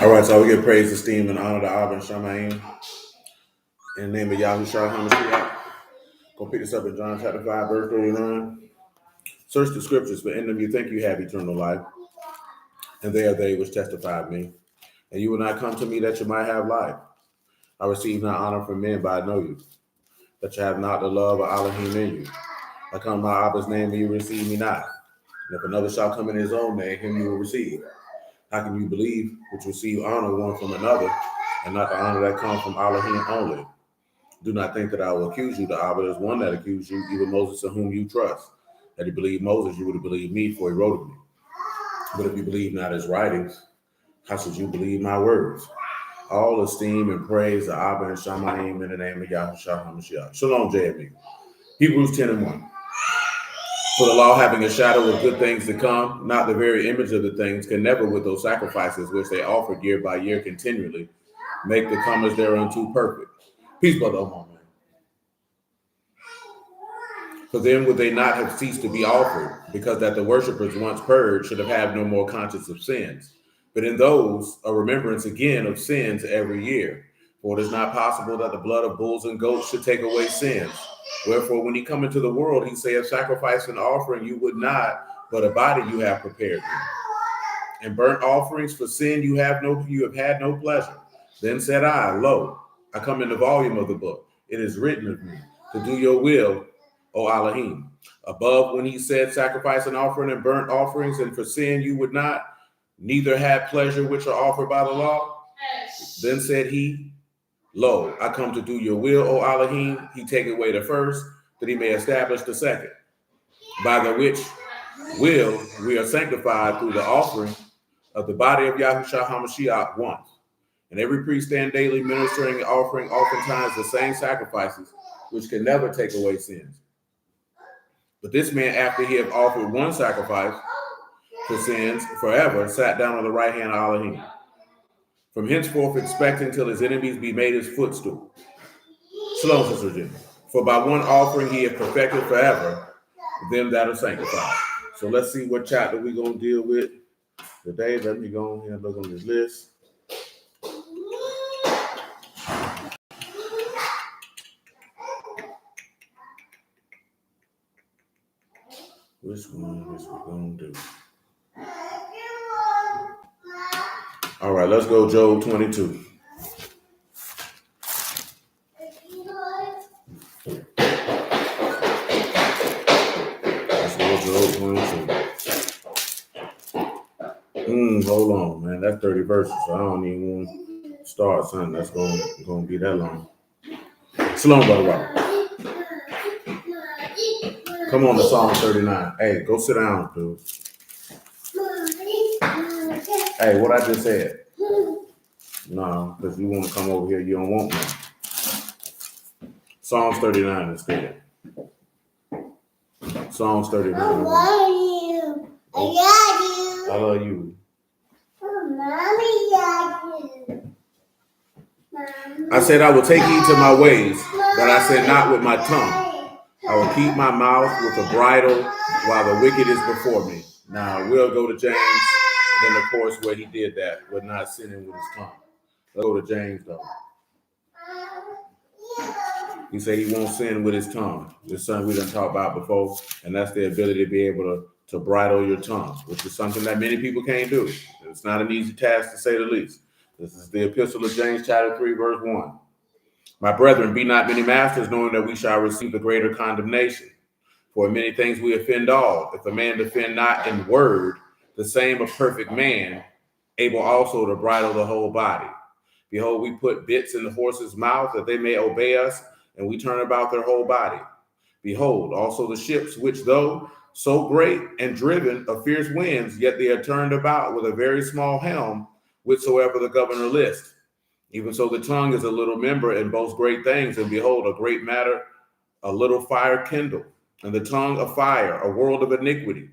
All right, so we give praise, esteem, and honor to Abba and Shamayim in the name of Yahushua HaMashiach. Go pick this up in John chapter 5, verse 39. Search the scriptures, for in them you think you have eternal life, and they are they which testify of me. And you will not come to me that you might have life. I receive not honor from men, but I know you, that you have not the love of Elohim in you. I come in my Abba's name, and you receive me not. And if another shall come in his own name, him you will receive. How can you believe which receive honor one from another, and not the honor that comes from Elohim only? Do not think that I will accuse you. The Abba is one that accused you, even Moses, in whom you trust. Had you believed Moses, you would have believed me, for he wrote of me. But if you believe not his writings, how should you believe my words? All esteem and praise the Abba and Shamayim in the name of Yahushua HaMashiach. Shalom, JME. Hebrews 10 and 1. For the law, having a shadow of good things to come, not the very image of the things, can never with those sacrifices which they offered year by year continually, make the comers thereunto perfect. Peace, brother Omar, man. For then would they not have ceased to be offered, because that the worshippers once purged should have had no more conscience of sins. But in those, a remembrance again of sins every year. For it is not possible that the blood of bulls and goats should take away sins. Wherefore, when he come into the world, he saith, sacrifice and offering you would not, but a body you have prepared me. And burnt offerings for sin you have had no pleasure. Then said I, lo, I come in the volume of the book. It is written of me, to do your will, O Elohim. Above, when he said, sacrifice and offering and burnt offerings, and for sin you would not, neither had pleasure which are offered by the law. Then said he, lo, I come to do your will, O Elohim. He take away the first, that he may establish the second. By the which will we are sanctified through the offering of the body of Yahushua HaMashiach once. And every priest stand daily ministering and offering oftentimes the same sacrifices, which can never take away sins. But this man, after he had offered one sacrifice for sins forever, sat down on the right hand of Elohim. From henceforth expecting till his enemies be made his footstool. Shalom, Sister Jimmy. For by one offering he hath perfected forever them that are sanctified. So let's see what chapter we're going to deal with today. Let me go here and look on this list. Which one is we going to do? All right, let's go Job 22. Let's go Job 22. Hold on, man. That's 30 verses, so I don't even want to start something that's going to be that long. Shalom, Brother Robert. Come on to Psalm 39. Hey, go sit down, dude. Hey, what I just said? No, because you want to come over here, you don't want me. Psalms 39 instead. Psalms 39. I love you. I love you. I said, I will take heed to my ways, but I said not with my tongue. I will keep my mouth with a bridle while the wicked is before me. Now, we'll go to James, and then, of course, where he did that, but not sinning with his tongue. Let's go to James, though. He said he won't sin with his tongue. This is something we done talked about before, and that's the ability to be able to bridle your tongue, which is something that many people can't do. It's not an easy task, to say the least. This is the epistle of James, chapter 3, verse 1. My brethren, be not many masters, knowing that we shall receive the greater condemnation. For in many things we offend all. If a man defend not in word, the same a perfect man, able also to bridle the whole body. Behold, we put bits in the horse's mouth, that they may obey us, and we turn about their whole body. Behold, also the ships, which though so great and driven of fierce winds, yet they are turned about with a very small helm, whichsoever the governor list. Even so the tongue is a little member and boasts great things, and behold, a great matter, a little fire kindled, and the tongue a fire, a world of iniquity.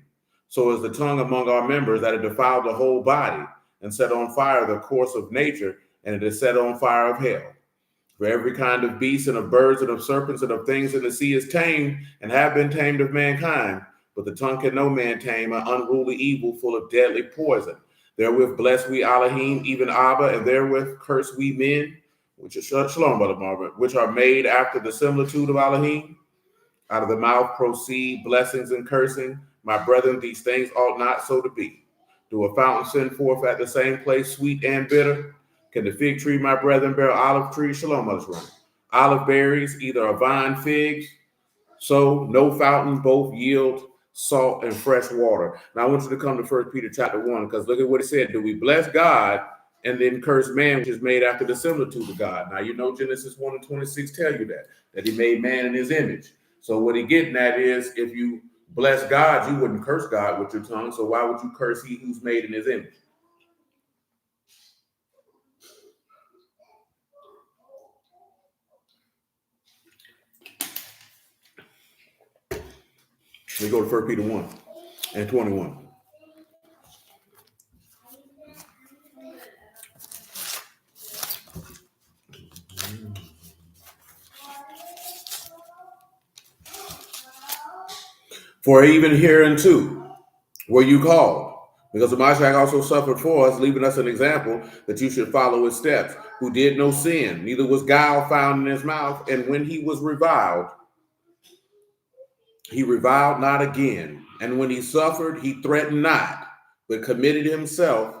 So is the tongue among our members, that it defiled the whole body, and set on fire the course of nature, and it is set on fire of hell. For every kind of beast, and of birds, and of serpents, and of things in the sea is tamed, and have been tamed of mankind. But the tongue can no man tame, an unruly evil full of deadly poison. Therewith bless we Elohim, even Abba, and therewith curse we men, which is Shalom, Brother Marvin, which are made after the similitude of Elohim. Out of the mouth proceed blessings and cursing. My brethren, these things ought not so to be. Do a fountain send forth at the same place, sweet and bitter? Can the fig tree, my brethren, bear olive trees? Shalom, Brother. Olive berries, either a vine, figs. So no fountain, both yield salt and fresh water. Now I want you to come to 1 Peter chapter 1, because look at what it said. Do we bless God and then curse man, which is made after the similitude of God? Now you know Genesis 1 and 26 tell you that he made man in his image. So what he getting at is, if you bless God, you wouldn't curse God with your tongue. So why would you curse he who's made in his image? We go to 1 Peter 1 and 21. For even hereunto were you called, because the Mashiach also suffered for us, leaving us an example that you should follow his steps, who did no sin, neither was guile found in his mouth, and when he was reviled, he reviled not again. And when he suffered, he threatened not, but committed himself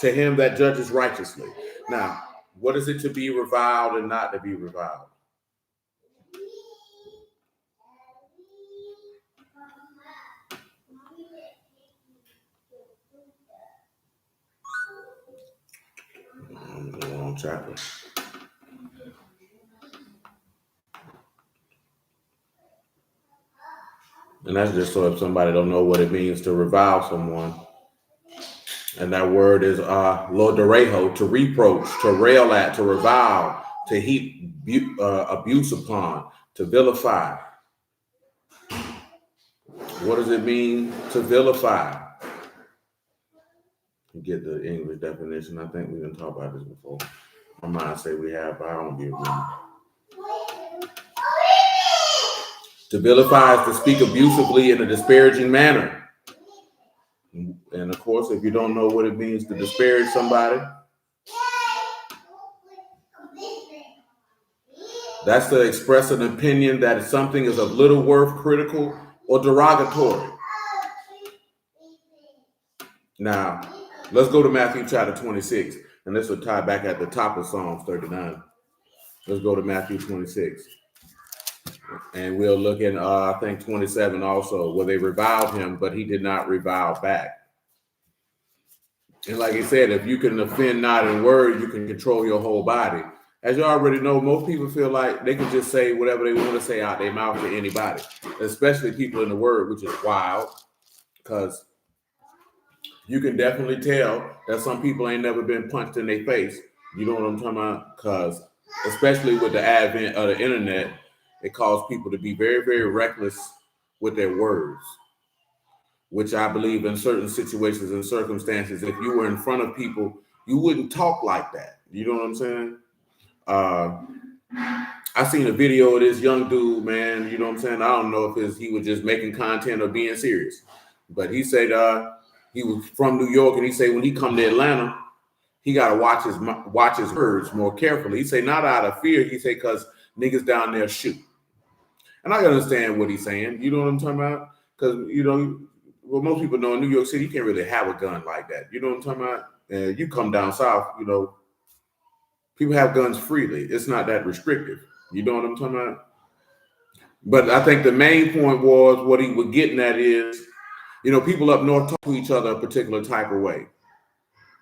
to him that judges righteously. Now, what is it to be reviled and not to be reviled? Wrong chapter. And that's just so if somebody don't know what it means to revile someone. And that word is lodareho, to reproach, to rail at, to revile, to heap abuse upon, to vilify. What does it mean to vilify? You get the English definition. I think we didn't talk about this before. My mind say we have, but I don't be agreeing. To vilify is to speak abusively in a disparaging manner. And of course, if you don't know what it means to disparage somebody, that's to express an opinion that something is of little worth, critical, or derogatory. Now, let's go to Matthew chapter 26, and this will tie back at the top of Psalms 39. Let's go to Matthew 26. And we'll look in, I think, 27 also, where they reviled him, but he did not revile back. And like he said, if you can offend not in word, you can control your whole body. As you already know, most people feel like they can just say whatever they want to say out their mouth to anybody, especially people in the word, which is wild, because you can definitely tell that some people ain't never been punched in their face. You know what I'm talking about? Because especially with the advent of the internet, it caused people to be very, very reckless with their words, which I believe in certain situations and circumstances, if you were in front of people, you wouldn't talk like that. You know what I'm saying? I seen a video of this young dude, man. You know what I'm saying? I don't know if he was just making content or being serious, but he said he was from New York, and he said when he come to Atlanta, he got to watch his words more carefully. He said not out of fear. He said because niggas down there shoot. And I can understand what he's saying. You know what I'm talking about? Because, you know, well, most people know in New York City, you can't really have a gun like that. You know what I'm talking about? You come down south, you know, people have guns freely. It's not that restrictive. You know what I'm talking about? But I think the main point was what he was getting at is, you know, people up north talk to each other a particular type of way.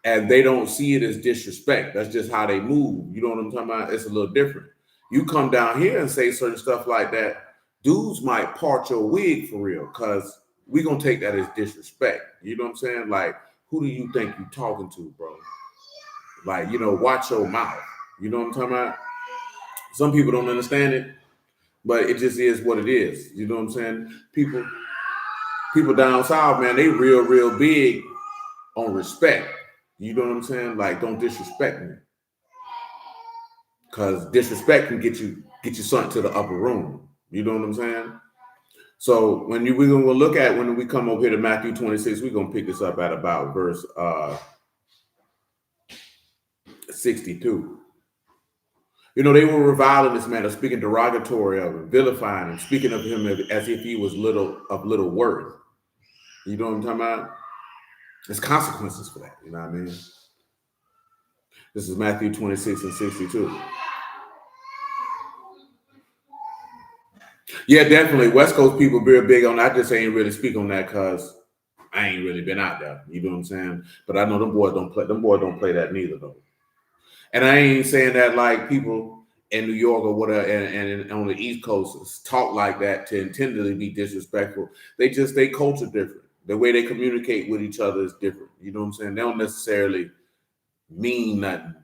And they don't see it as disrespect. That's just how they move. You know what I'm talking about? It's a little different. You come down here and say certain stuff like that, dudes might part your wig for real, because we're going to take that as disrespect. You know what I'm saying? Like, who do you think you're talking to, bro? Like, you know, watch your mouth. You know what I'm talking about? Some people don't understand it, but it just is what it is. You know what I'm saying? People down south, man, they real big on respect. You know what I'm saying? Like, don't disrespect me. Because disrespect can get you something to the upper room. You know what I'm saying? So we're going to look at, when we come over here to Matthew 26, we're going to pick this up at about verse 62. You know, they were reviling this man, or speaking derogatory of him, vilifying him, speaking of him as if he was little worth. You know what I'm talking about? There's consequences for that. You know what I mean? This is Matthew 26 and 62. Yeah, definitely. West Coast people very big on that. I just ain't really speak on that because I ain't really been out there. You know what I'm saying? But I know them boys don't play. Them boys don't play that neither though. And I ain't saying that like people in New York or whatever and on the East Coast talk like that to intentionally be disrespectful. They culture different. The way they communicate with each other is different. You know what I'm saying? They don't necessarily mean nothing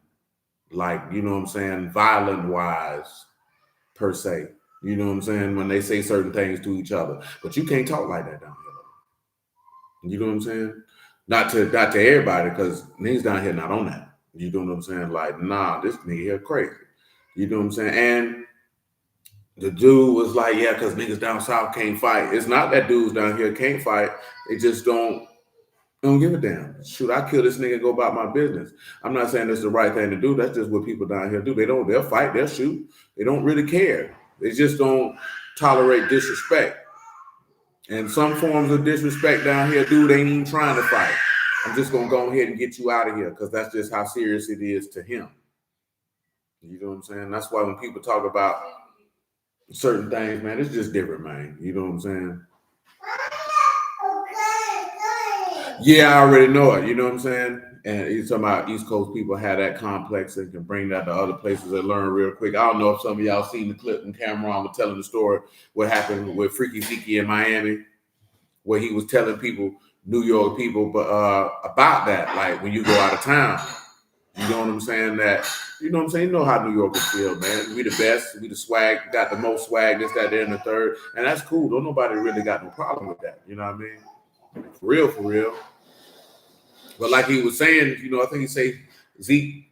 like, you know what I'm saying, violent wise per se. You know what I'm saying? When they say certain things to each other. But you can't talk like that down here. You know what I'm saying? Not to everybody, because niggas down here not on that. You know what I'm saying? Like, nah, this nigga here crazy. You know what I'm saying? And the dude was like, yeah, because niggas down south can't fight. It's not that dudes down here can't fight. They just don't give a damn. Shoot, I kill this nigga and go about my business. I'm not saying that's the right thing to do. That's just what people down here do. They'll fight, they'll shoot. They don't really care. They just don't tolerate disrespect. And some forms of disrespect down here, dude, ain't even trying to fight. I'm just gonna go ahead and get you out of here because that's just how serious it is to him. You know what I'm saying? That's why when people talk about certain things, man, it's just different, man. You know what I'm saying? Yeah, I already know it. You know what I'm saying? And he's talking about East Coast people have that complex and can bring that to other places and learn real quick. I don't know if some of y'all seen the clip when Cameron was telling the story what happened with Freaky Zeke in Miami, where he was telling people, New York people, but about that, like when you go out of town. You know what I'm saying? You know what I'm saying? You know how New Yorkers feel, man. We the best, we the swag, got the most swag, this, that, there, and the third. And that's cool. Don't nobody really got no problem with that. You know what I mean? For real. But like he was saying, you know, I think he say Zeke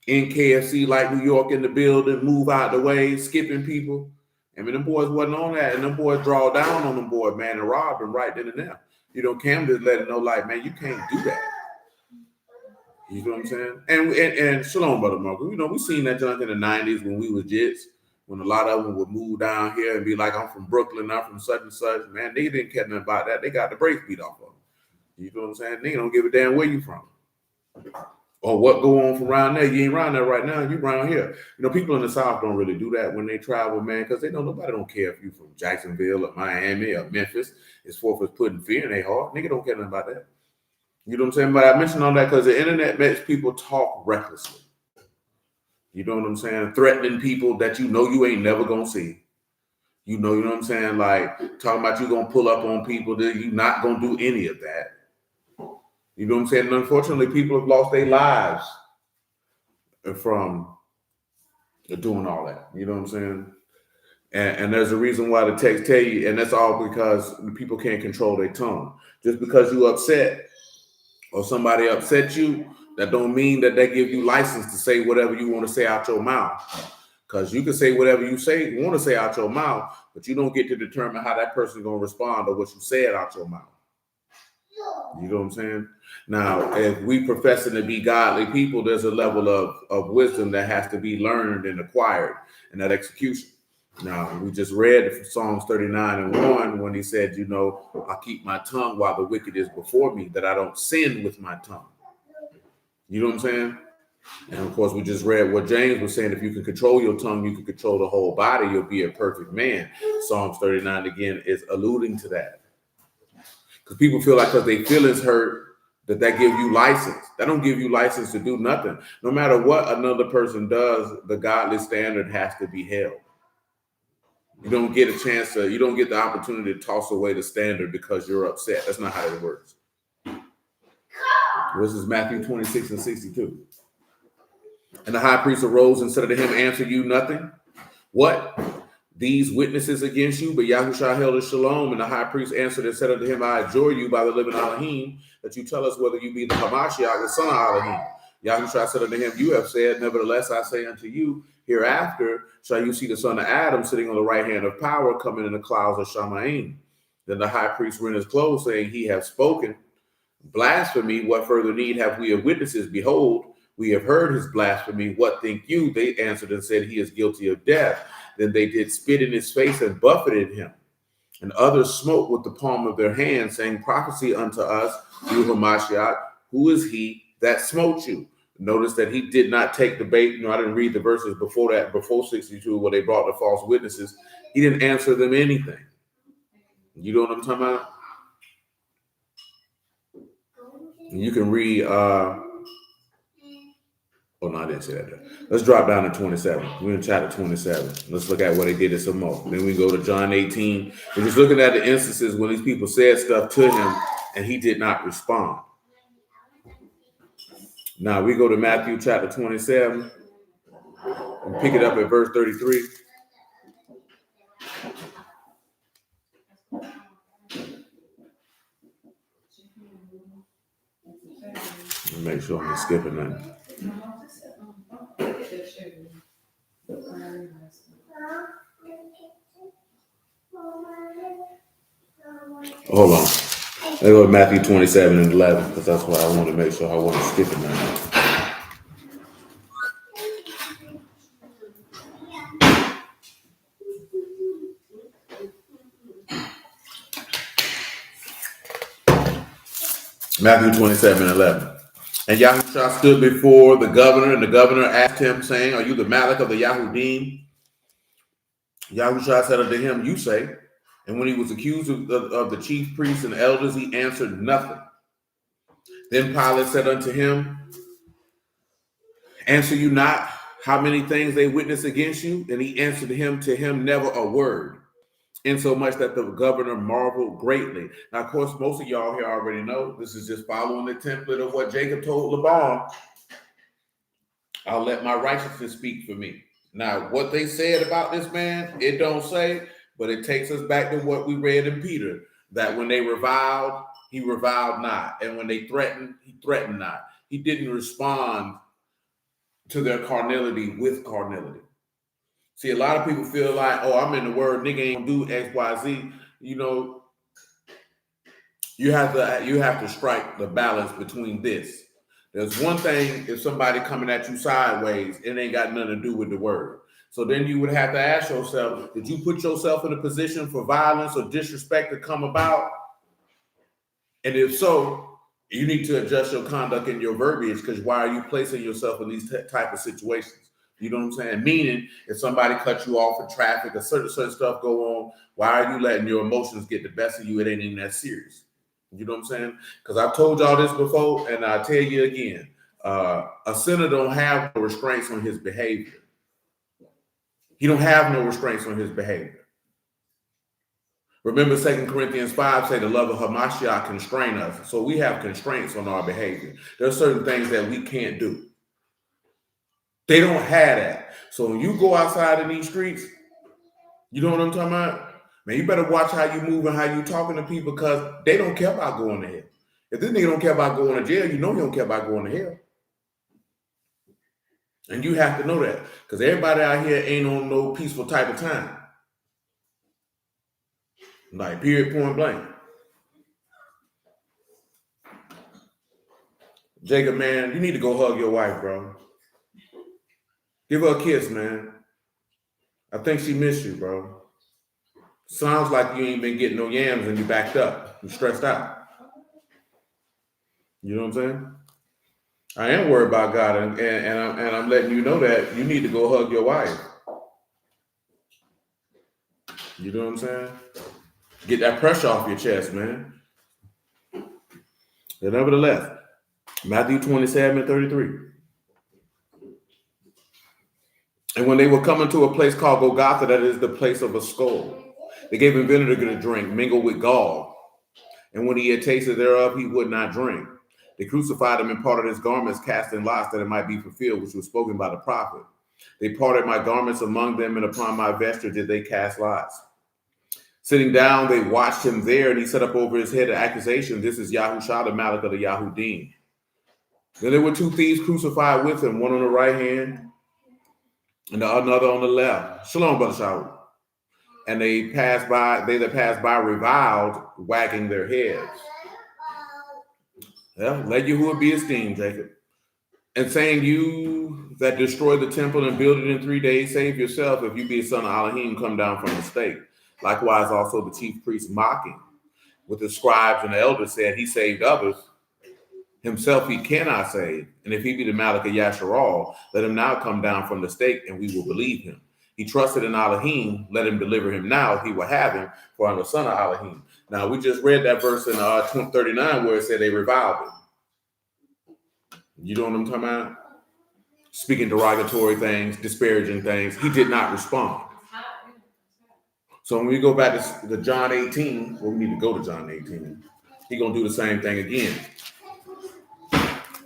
in KFC like New York in the building, move out the way, skipping people. I mean, them boys wasn't on that, and them boys draw down on them boys, man, and rob them right then and there. You know, Cam just let it know, like, man, you can't do that. You know what I'm saying? And shalom, brother Marco. You know, we seen that junk in the 90s when we was jits, when a lot of them would move down here and be like, I'm from Brooklyn, I'm from such and such. Man, they didn't care nothing about that. They got the brakes beat off of them. You know what I'm saying? They don't give a damn where you from or what go on from around there. You ain't around there right now. You around here. You know, people in the South don't really do that when they travel, man, because they know nobody don't care if you from Jacksonville or Miami or Memphis. It's for putting fear in their heart. Nigga don't care nothing about that. You know what I'm saying? But I mentioned all that because the internet makes people talk recklessly. You know what I'm saying? Threatening people that you know you ain't never gonna see. You know what I'm saying? Like talking about you gonna pull up on people that you not gonna do any of that. You know what I'm saying? And unfortunately, people have lost their lives from doing all that. You know what I'm saying? And there's a reason why the text tell you, and that's all because people can't control their tongue. Just because you upset or somebody upset you, that don't mean that they give you license to say whatever you want to say out your mouth. Because you can say whatever you want to say out your mouth, but you don't get to determine how that person's going to respond to what you said out your mouth. You know what I'm saying? Now, if we professing to be godly people, there's a level of wisdom that has to be learned and acquired in that execution. Now, we just read Psalms 39 and 1 when he said, you know, I keep my tongue while the wicked is before me, that I don't sin with my tongue. You know what I'm saying? And of course, we just read what James was saying. If you can control your tongue, you can control the whole body. You'll be a perfect man. Psalms 39, again, is alluding to that. Because people feel like because their feelings hurt, that give you license. That don't give you license to do nothing. No matter what another person does, the godly standard has to be held. You don't get you don't get the opportunity to toss away the standard because you're upset. That's not how it works. This is Matthew 26 and 62. And the high priest arose and said to him, answer you nothing? What? These witnesses against you? But Yahushua held his shalom, and the high priest answered and said unto him, I adjure you by the living Elohim, that you tell us whether you be the Hamashiach, the son of Elohim. Yahushua said unto him, you have said, nevertheless I say unto you, hereafter shall you see the son of Adam sitting on the right hand of power, coming in the clouds of Shamaim. Then the high priest rent his clothes, saying, he hath spoken. Blasphemy, what further need have we of witnesses? Behold, We have heard his blasphemy. What think you? They answered and said, he is guilty of death. Then they did spit in his face and buffeted him. And others smote with the palm of their hand, saying, prophecy unto us, you Hamashiach, who is he that smote you? Notice that he did not take the bait. I didn't read the verses before that, before 62, where they brought the false witnesses. He didn't answer them anything. You know what I'm talking about? You can read, oh no, I didn't say that there. Let's drop down to 27. We're in chapter 27. Let's look at what they did some more. Then we go to John 18. We're just looking at the instances when these people said stuff to him and he did not respond. Now we go to Matthew chapter 27 and pick it up at verse 33. Make sure I'm not skipping nothing. Hold on. Let's go to Matthew 27 and 11, because that's why I want to make sure I wasn't skipping nothing. Matthew 27 and 11. And Yahushua stood before the governor, and the governor asked him, saying, are you the Malach of the Yahudim? Yahushua said unto him, you say. And when he was accused of the chief priests and elders, he answered nothing. Then Pilate said unto him, answer you not how many things they witness against you? And he answered to him never a word, insomuch that the governor marveled greatly. Now, of course, most of y'all here already know this is just following the template of what Jacob told Laban. I'll let my righteousness speak for me. Now, what they said about this man, it don't say, but it takes us back to what we read in Peter, that when they reviled, he reviled not. And when they threatened, he threatened not. He didn't respond to their carnality with carnality. See, a lot of people feel like, oh, I'm in the word, nigga ain't do X, Y, Z. You know, you have to strike the balance between this. There's one thing if somebody coming at you sideways, it ain't got nothing to do with the word. So then you would have to ask yourself, did you put yourself in a position for violence or disrespect to come about? And if so, you need to adjust your conduct and your verbiage, because why are you placing yourself in these type of situations? You know what I'm saying? Meaning, if somebody cuts you off in traffic or certain stuff go on, why are you letting your emotions get the best of you? It ain't even that serious. You know what I'm saying? Because I've told y'all this before, and I'll tell you again. A sinner don't have no restraints on his behavior. He don't have no restraints on his behavior. Remember 2 Corinthians 5 say the love of Hamashiach constrain us. So we have constraints on our behavior. There are certain things that we can't do. They don't have that. So when you go outside in these streets, you know what I'm talking about? Man, you better watch how you move and how you talking to people, because they don't care about going to hell. If this nigga don't care about going to jail, you know he don't care about going to hell. And you have to know that, because everybody out here ain't on no peaceful type of time. Like, period, point blank. Jacob, man, you need to go hug your wife, bro. Give her a kiss, man. I think she missed you, bro. Sounds like you ain't been getting no yams and you backed up. You stressed out. You know what I'm saying? I am worried about God, and I'm letting you know that you need to go hug your wife. You know what I'm saying? Get that pressure off your chest, man. But nevertheless, Matthew 27 and 33. And when they were coming to a place called Golgotha, that is the place of a skull, they gave him vinegar to drink, mingled with gall. And when he had tasted thereof, he would not drink. They crucified him and parted his garments, casting lots that it might be fulfilled, which was spoken by the prophet. They parted my garments among them, and upon my vesture did they cast lots. Sitting down, they watched him there, and he set up over his head an accusation. This is Yahushua, the Malach of the Yahudim. Then there were two thieves crucified with him, one on the right hand and another on the left. Shalom, Brother Shaul. And they that passed by reviled, wagging their heads. Yeah, let Yahuwah be esteemed, Jacob. And saying, you that destroy the temple and build it in 3 days, save yourself. If you be a son of Elohim, come down from the stake. Likewise, also the chief priest mocking with the scribes and the elders said, he saved others. Himself he cannot save. And if he be the Malach of Yasharal, let him now come down from the stake, and we will believe him. He trusted in Elohim, let him deliver him now. He will have him, for I'm the son of Elohim. Now, we just read that verse in 39 where it said they reviled him. You know what I'm talking about? Speaking derogatory things, disparaging things. He did not respond. So when we go back to John 18, well, we need to go to John 18. He's going to do the same thing again.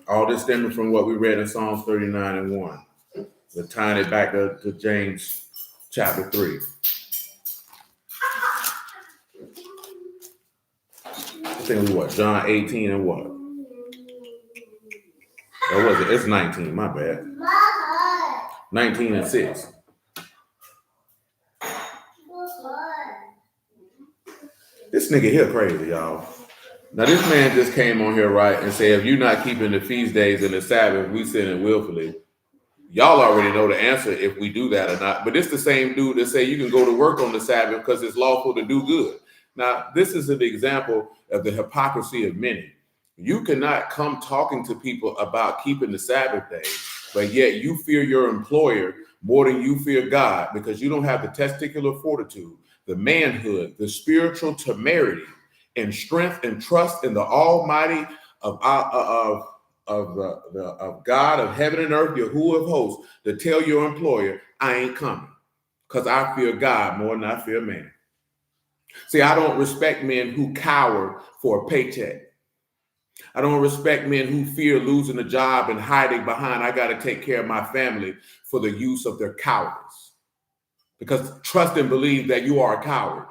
All this stemming from what we read in Psalms 39 and 1. We're tying it back to James chapter 3. I think we what? John 18 and what? Or was it? It's 19, my bad. 19 and 6. This nigga here crazy, y'all. Now, this man just came on here, right, and said, if you're not keeping the feast days and the Sabbath, we sinning willfully. Y'all already know the answer if we do that or not. But it's the same dude that say you can go to work on the Sabbath because it's lawful to do good. Now, this is an example of the hypocrisy of many. You cannot come talking to people about keeping the Sabbath day, but yet you fear your employer more than you fear God because you don't have the testicular fortitude, the manhood, the spiritual temerity, and strength and trust in the Almighty of God of heaven and earth, Yahuwah of hosts, to tell your employer, I ain't coming because I fear God more than I fear man. See, I don't respect men who cower for a paycheck. I don't respect men who fear losing a job and hiding behind, I got to take care of my family for the use of their cowardice. Because trust and believe that you are a coward.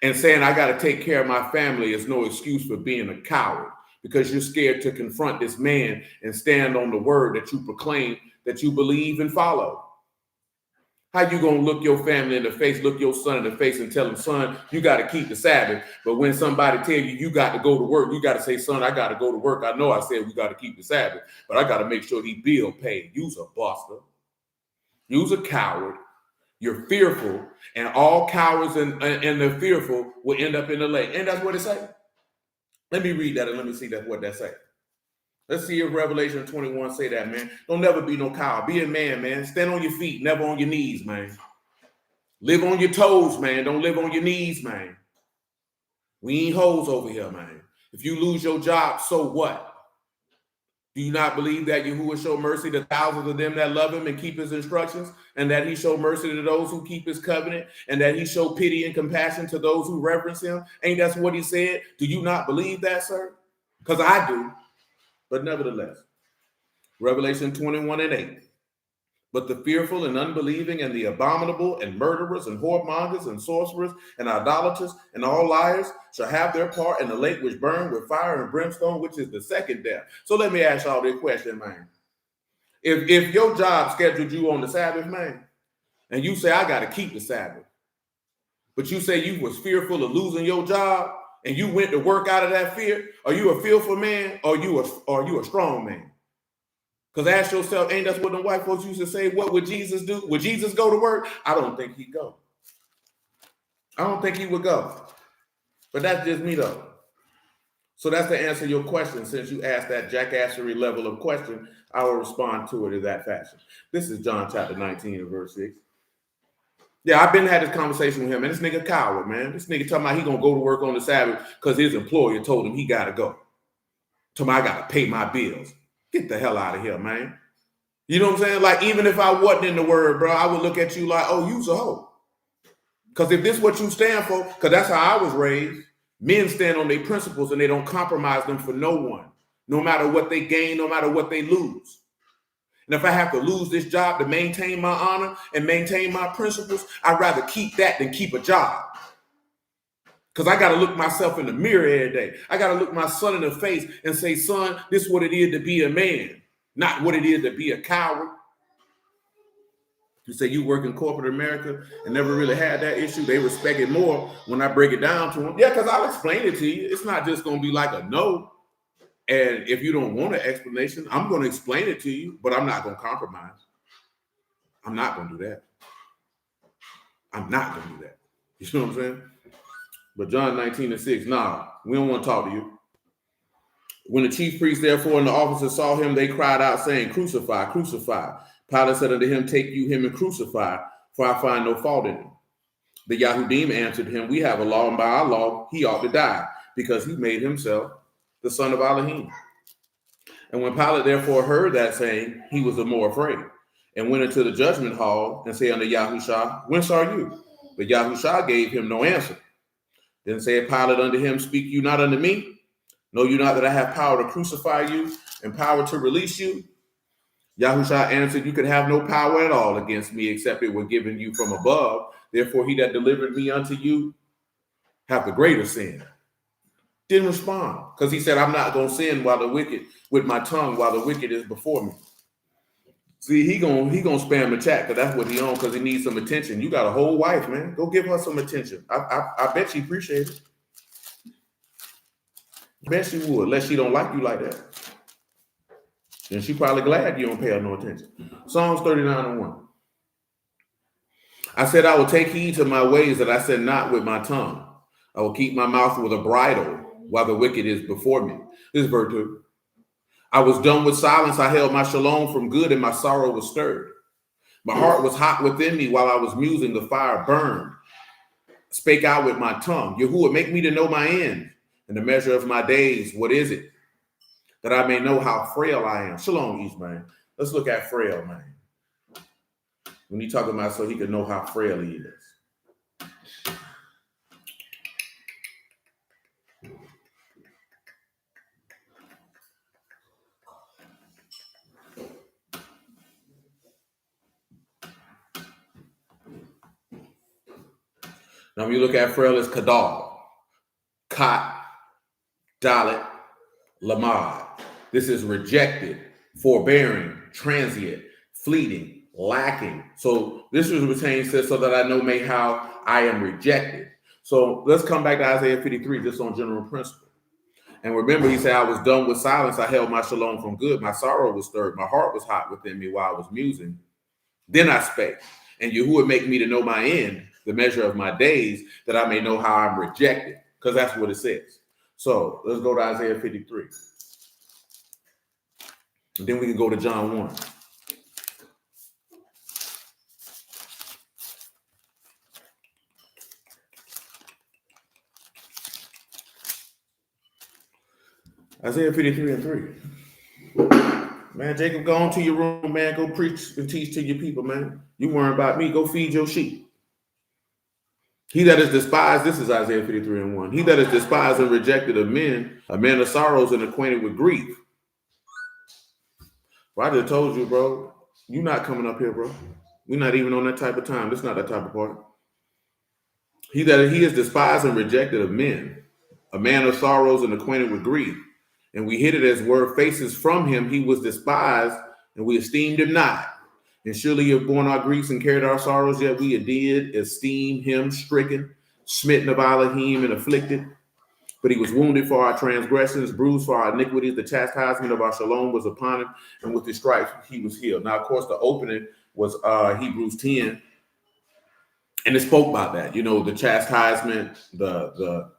And saying I got to take care of my family is no excuse for being a coward because you're scared to confront this man and stand on the word that you proclaim, that you believe and follow. How you going to look your family in the face, look your son in the face and tell him, son, you got to keep the Sabbath. But when somebody tell you, you got to go to work, you got to say, son, I got to go to work. I know I said we got to keep the Sabbath, but I got to make sure the bill paid. You's a buster. You's a coward. You're fearful, and all cowards and the fearful will end up in the lake. And that's what it says. Let me read that and let me see what that say. Let's see if Revelation 21 say that, man. Don't never be no coward. Be a man, man. Stand on your feet, never on your knees, man. Live on your toes, man. Don't live on your knees, man. We ain't hoes over here, man. If you lose your job, so what? Do you not believe that Yahuwah show mercy to thousands of them that love him and keep his instructions, and that he show mercy to those who keep his covenant, and that he show pity and compassion to those who reverence him? Ain't that's what he said? Do you not believe that, sir? Because I do. But nevertheless, Revelation 21 and 8. But the fearful and unbelieving and the abominable and murderers and whoremongers and sorcerers and idolaters and all liars shall have their part in the lake which burn with fire and brimstone, which is the second death. So let me ask y'all this question, man. If your job scheduled you on the Sabbath, man, and you say, I got to keep the Sabbath, but you say you was fearful of losing your job and you went to work out of that fear, are you a fearful man or are you a strong man? Because ask yourself, ain't that's what the white folks used to say? What would Jesus do? Would Jesus go to work? I don't think he'd go. I don't think he would go. But that's just me, though. So that's to answer your question. Since you asked that jackassery level of question, I will respond to it in that fashion. This is John chapter 19 and verse 6. Yeah, I've been had this conversation with him, and this nigga coward, man. This nigga talking about he gonna go to work on the Sabbath because his employer told him he gotta go. Told me I gotta pay my bills. Get the hell out of here, man. You know what I'm saying? Like, even if I wasn't in the word, bro, I would look at you like, oh, you's a hoe. Because if this is what you stand for, because that's how I was raised, men stand on their principles and they don't compromise them for no one, no matter what they gain, no matter what they lose. And if I have to lose this job to maintain my honor and maintain my principles, I'd rather keep that than keep a job. Because I got to look myself in the mirror every day. I got to look my son in the face and say, son, this is what it is to be a man, not what it is to be a coward. You say you work in corporate America and never really had that issue. They respect it more when I break it down to them. Yeah, because I'll explain it to you. It's not just going to be like a no. And if you don't want an explanation, I'm going to explain it to you, but I'm not going to compromise. I'm not going to do that. I'm not going to do that. You know what I'm saying? But John 19:6, nah, we don't want to talk to you. When the chief priest, therefore, and the officers saw him, they cried out, saying, Crucify, crucify. Pilate said unto him, Take you him and crucify, for I find no fault in him. The Yahudim answered him, We have a law, and by our law he ought to die, because he made himself the son of Elohim. And when Pilate therefore heard that saying, he was the more afraid, and went into the judgment hall, and said unto Yahushua, Whence are you? But Yahushua gave him no answer. Then said Pilate unto him, Speak you not unto me? Know you not that I have power to crucify you and power to release you? Yahushua answered, You could have no power at all against me, except it were given you from above. Therefore he that delivered me unto you have the greater sin. Didn't respond, because he said, I'm not going to sin while the wicked, with my tongue, while the wicked is before me. See, he gonna spam the chat, because that's what he on, because he needs some attention. You got a whole wife, man. Go give her some attention. I bet she appreciates it. I bet she would, unless she don't like you like that. Then she probably glad you don't pay her no attention. Psalms 39:1. I said, I will take heed to my ways, that I said not with my tongue. I will keep my mouth with a bridle while the wicked is before me. This is verse 2. I was done with silence. I held my shalom from good, and my sorrow was stirred. My heart was hot within me while I was musing. The fire burned. Spake out with my tongue. Yahuwah, make me to know my end and the measure of my days. What is it? That I may know how frail I am. Shalom, East, man. Let's look at frail, man. When he talking about so he can know how frail he is. Now, when you look at frail, it's Kadal, Kot, Dalit, Lamad. This is rejected, forbearing, transient, fleeting, lacking. So this is what Tain says, so that I know may how I am rejected. So let's come back to Isaiah 53, just on general principle. And remember, he said, I was done with silence. I held my shalom from good. My sorrow was stirred. My heart was hot within me while I was musing. Then I spake, and Yahuwah make me to know my end, the measure of my days, that I may know how I'm rejected. Because that's what it says. So let's go to Isaiah 53. And then we can go to John 1. Isaiah 53:3. Man, Jacob, go on to your room, man. Go preach and teach to your people, man. You worry about me. Go feed your sheep. He that is despised, this is Isaiah 53:1. He that is despised and rejected of men, a man of sorrows and acquainted with grief. Well, I just told you, bro, you not coming up here, bro. We're not even on that type of time. This is not that type of party. He is despised and rejected of men, a man of sorrows and acquainted with grief. And we hid it as word faces from him. He was despised, and we esteemed him not. And surely you have borne our griefs and carried our sorrows, yet we did esteem him stricken, smitten of Elohim, and afflicted. But he was wounded for our transgressions, bruised for our iniquities. The chastisement of our shalom was upon him, and with his stripes he was healed. Now, of course, the opening was Hebrews 10, and it spoke about that. You know, the chastisement, the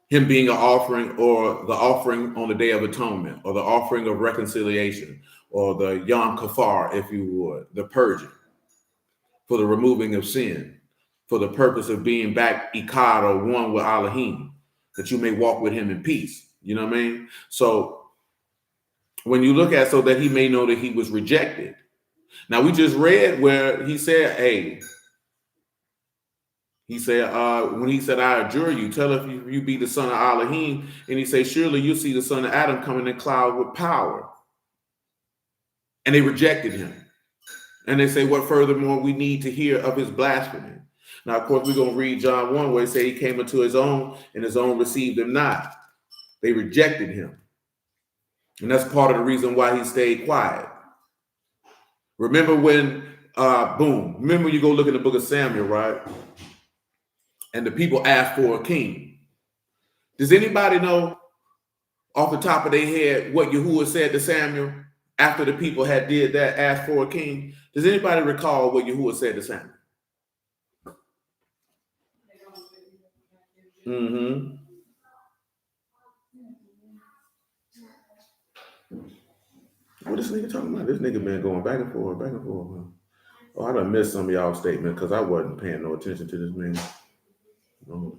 him being an offering, or the offering on the Day of Atonement, or the offering of reconciliation, or the Yom Kippur, if you would, the purging, for the removing of sin, for the purpose of being back Ikad, or one with Elohim, that you may walk with him in peace. You know what I mean? So when you look at, so that he may know that he was rejected. Now, we just read where he said, hey, he said, when he said, I adjure you, tell if you be the son of Elohim. And he said, surely you see the son of Adam coming in cloud with power. And they rejected him. And they say, what furthermore we need to hear of his blasphemy. Now, of course, we're going to read John 1, where he said he came unto his own, and his own received him not. They rejected him. And that's part of the reason why he stayed quiet. Remember when, remember when you go look in the book of Samuel, right? And the people asked for a king. Does anybody know off the top of their head what Yahuwah said to Samuel after the people had did that, asked for a king? Does anybody recall what Yahuwah said to Samuel? Mm-hmm. What this nigga talking about? This nigga been going back and forth, back and forth. Huh? Oh, I done missed some of y'all statements because I wasn't paying no attention to this man. No.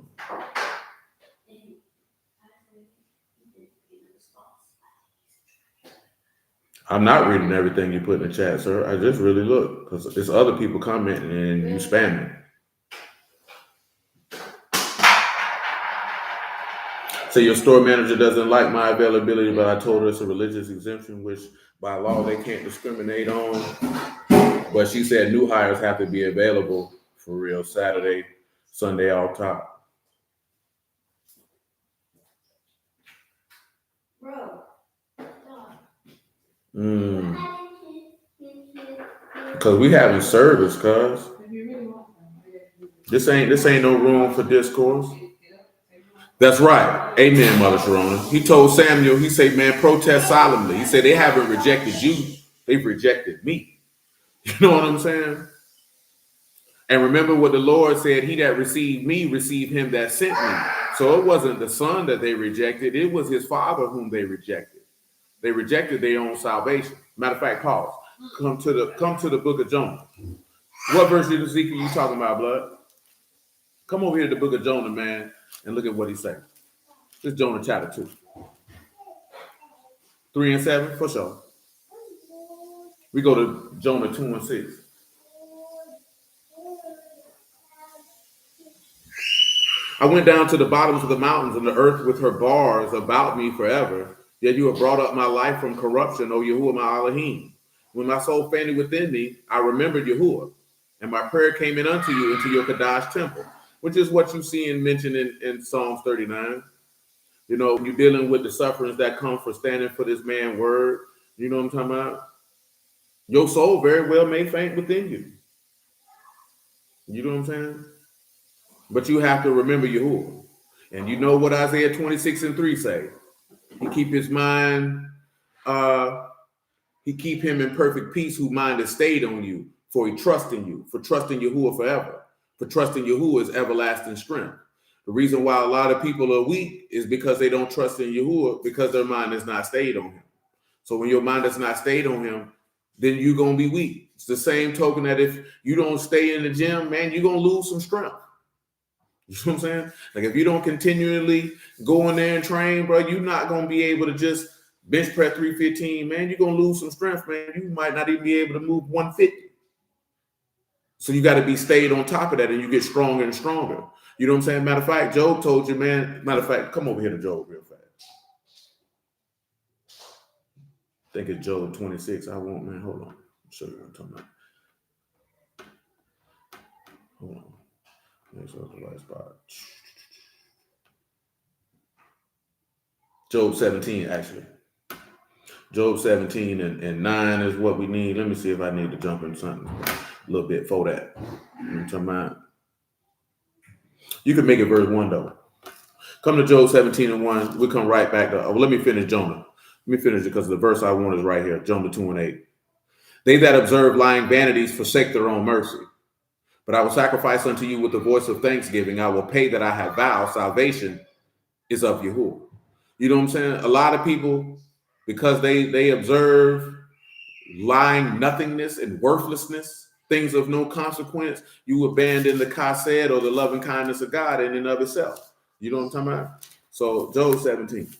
I'm not reading everything you put in the chat, sir. I just really look because there's other people commenting and you spamming. So your store manager doesn't like my availability, but I told her it's a religious exemption, which by law they can't discriminate on. But she said new hires have to be available for real Saturday, Sunday off top. Because we having service, cuz. This ain't no room for discourse. That's right. Amen, Mother Sharona. He told Samuel, he said, man, protest solemnly. He said, they haven't rejected you. They've rejected me. You know what I'm saying? And remember what the Lord said, he that received me, received him that sent me. So it wasn't the son that they rejected. It was his father whom they rejected. They rejected their own salvation. Matter of fact, pause. Come to the book of Jonah. What verse of Ezekiel you talking about, blood? Come over here to the book of Jonah, man, and look at what he said. This is Jonah chapter 2. 3 and 7, for sure. We go to Jonah 2 and 6. I went down to the bottoms of the mountains, and the earth with her bars about me forever. Yet you have brought up my life from corruption, O Yahuwah my Elohim. When my soul fainted within me, I remembered Yahuwah, and my prayer came in unto you into your Kadash temple, which is what you see and mentioned in Psalms 39. You know, you're dealing with the sufferings that come for standing for this man's word. You know what I'm talking about? Your soul very well may faint within you. You know what I'm saying? But you have to remember Yahuwah. And you know what Isaiah 26 and 3 say. He keep his mind, he keep him in perfect peace whose mind is stayed on you, for he trusts in you, for trusting Yahuwah forever. For trusting Yahuwah is everlasting strength. The reason why a lot of people are weak is because they don't trust in Yahuwah because their mind is not stayed on him. So when your mind is not stayed on him, then you're going to be weak. It's the same token that if you don't stay in the gym, man, you're going to lose some strength. You know what I'm saying? Like if you don't continually go in there and train, bro, you're not going to be able to just bench press 315, man. You're going to lose some strength, man. You might not even be able to move 150. So you got to be stayed on top of that and you get stronger and stronger. You know what I'm saying? Matter of fact, Job told you, man. Matter of fact, come over here to Job real fast. I think it's Job 26. I won't, man. Hold on. I'll show you what I'm talking about. Hold on. Make sure the right spot. Job 17, actually. Job 17 and 9 is what we need. Let me see if I need to jump in something a little bit for that. You know what I'm talking about? You can make it verse 1, though. Come to Job 17 and 1. We'll come right back to, let me finish Jonah. Let me finish it because the verse I want is right here. Jonah 2 and 8. They that observe lying vanities forsake their own mercy. But I will sacrifice unto you with the voice of thanksgiving. I will pay that I have vowed. Salvation is of Yahuwah. You know what I'm saying? A lot of people, because they observe lying nothingness and worthlessness, things of no consequence, you abandon the chesed or the loving kindness of God in and of itself. You know what I'm talking about? So Job 17.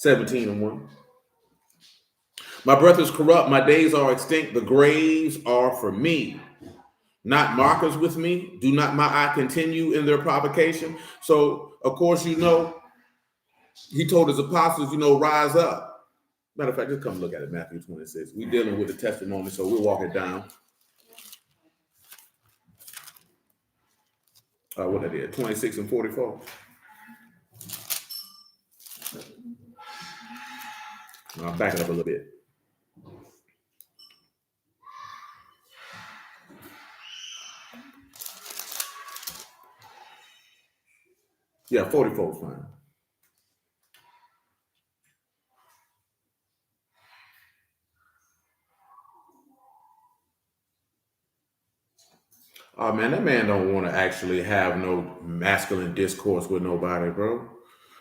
And 1. My breath is corrupt, my days are extinct, the graves are for me. Not markers with me. Do not my eye continue in their provocation. So, of course, you know, he told his apostles, you know, rise up. Matter of fact, just come look at it, Matthew 26. We're dealing with the testimony, so we'll walk it down. What I did, 26 and 44. I'll back it up a little bit. Yeah, 44 is fine. Oh man, that man don't want to actually have no masculine discourse with nobody, bro.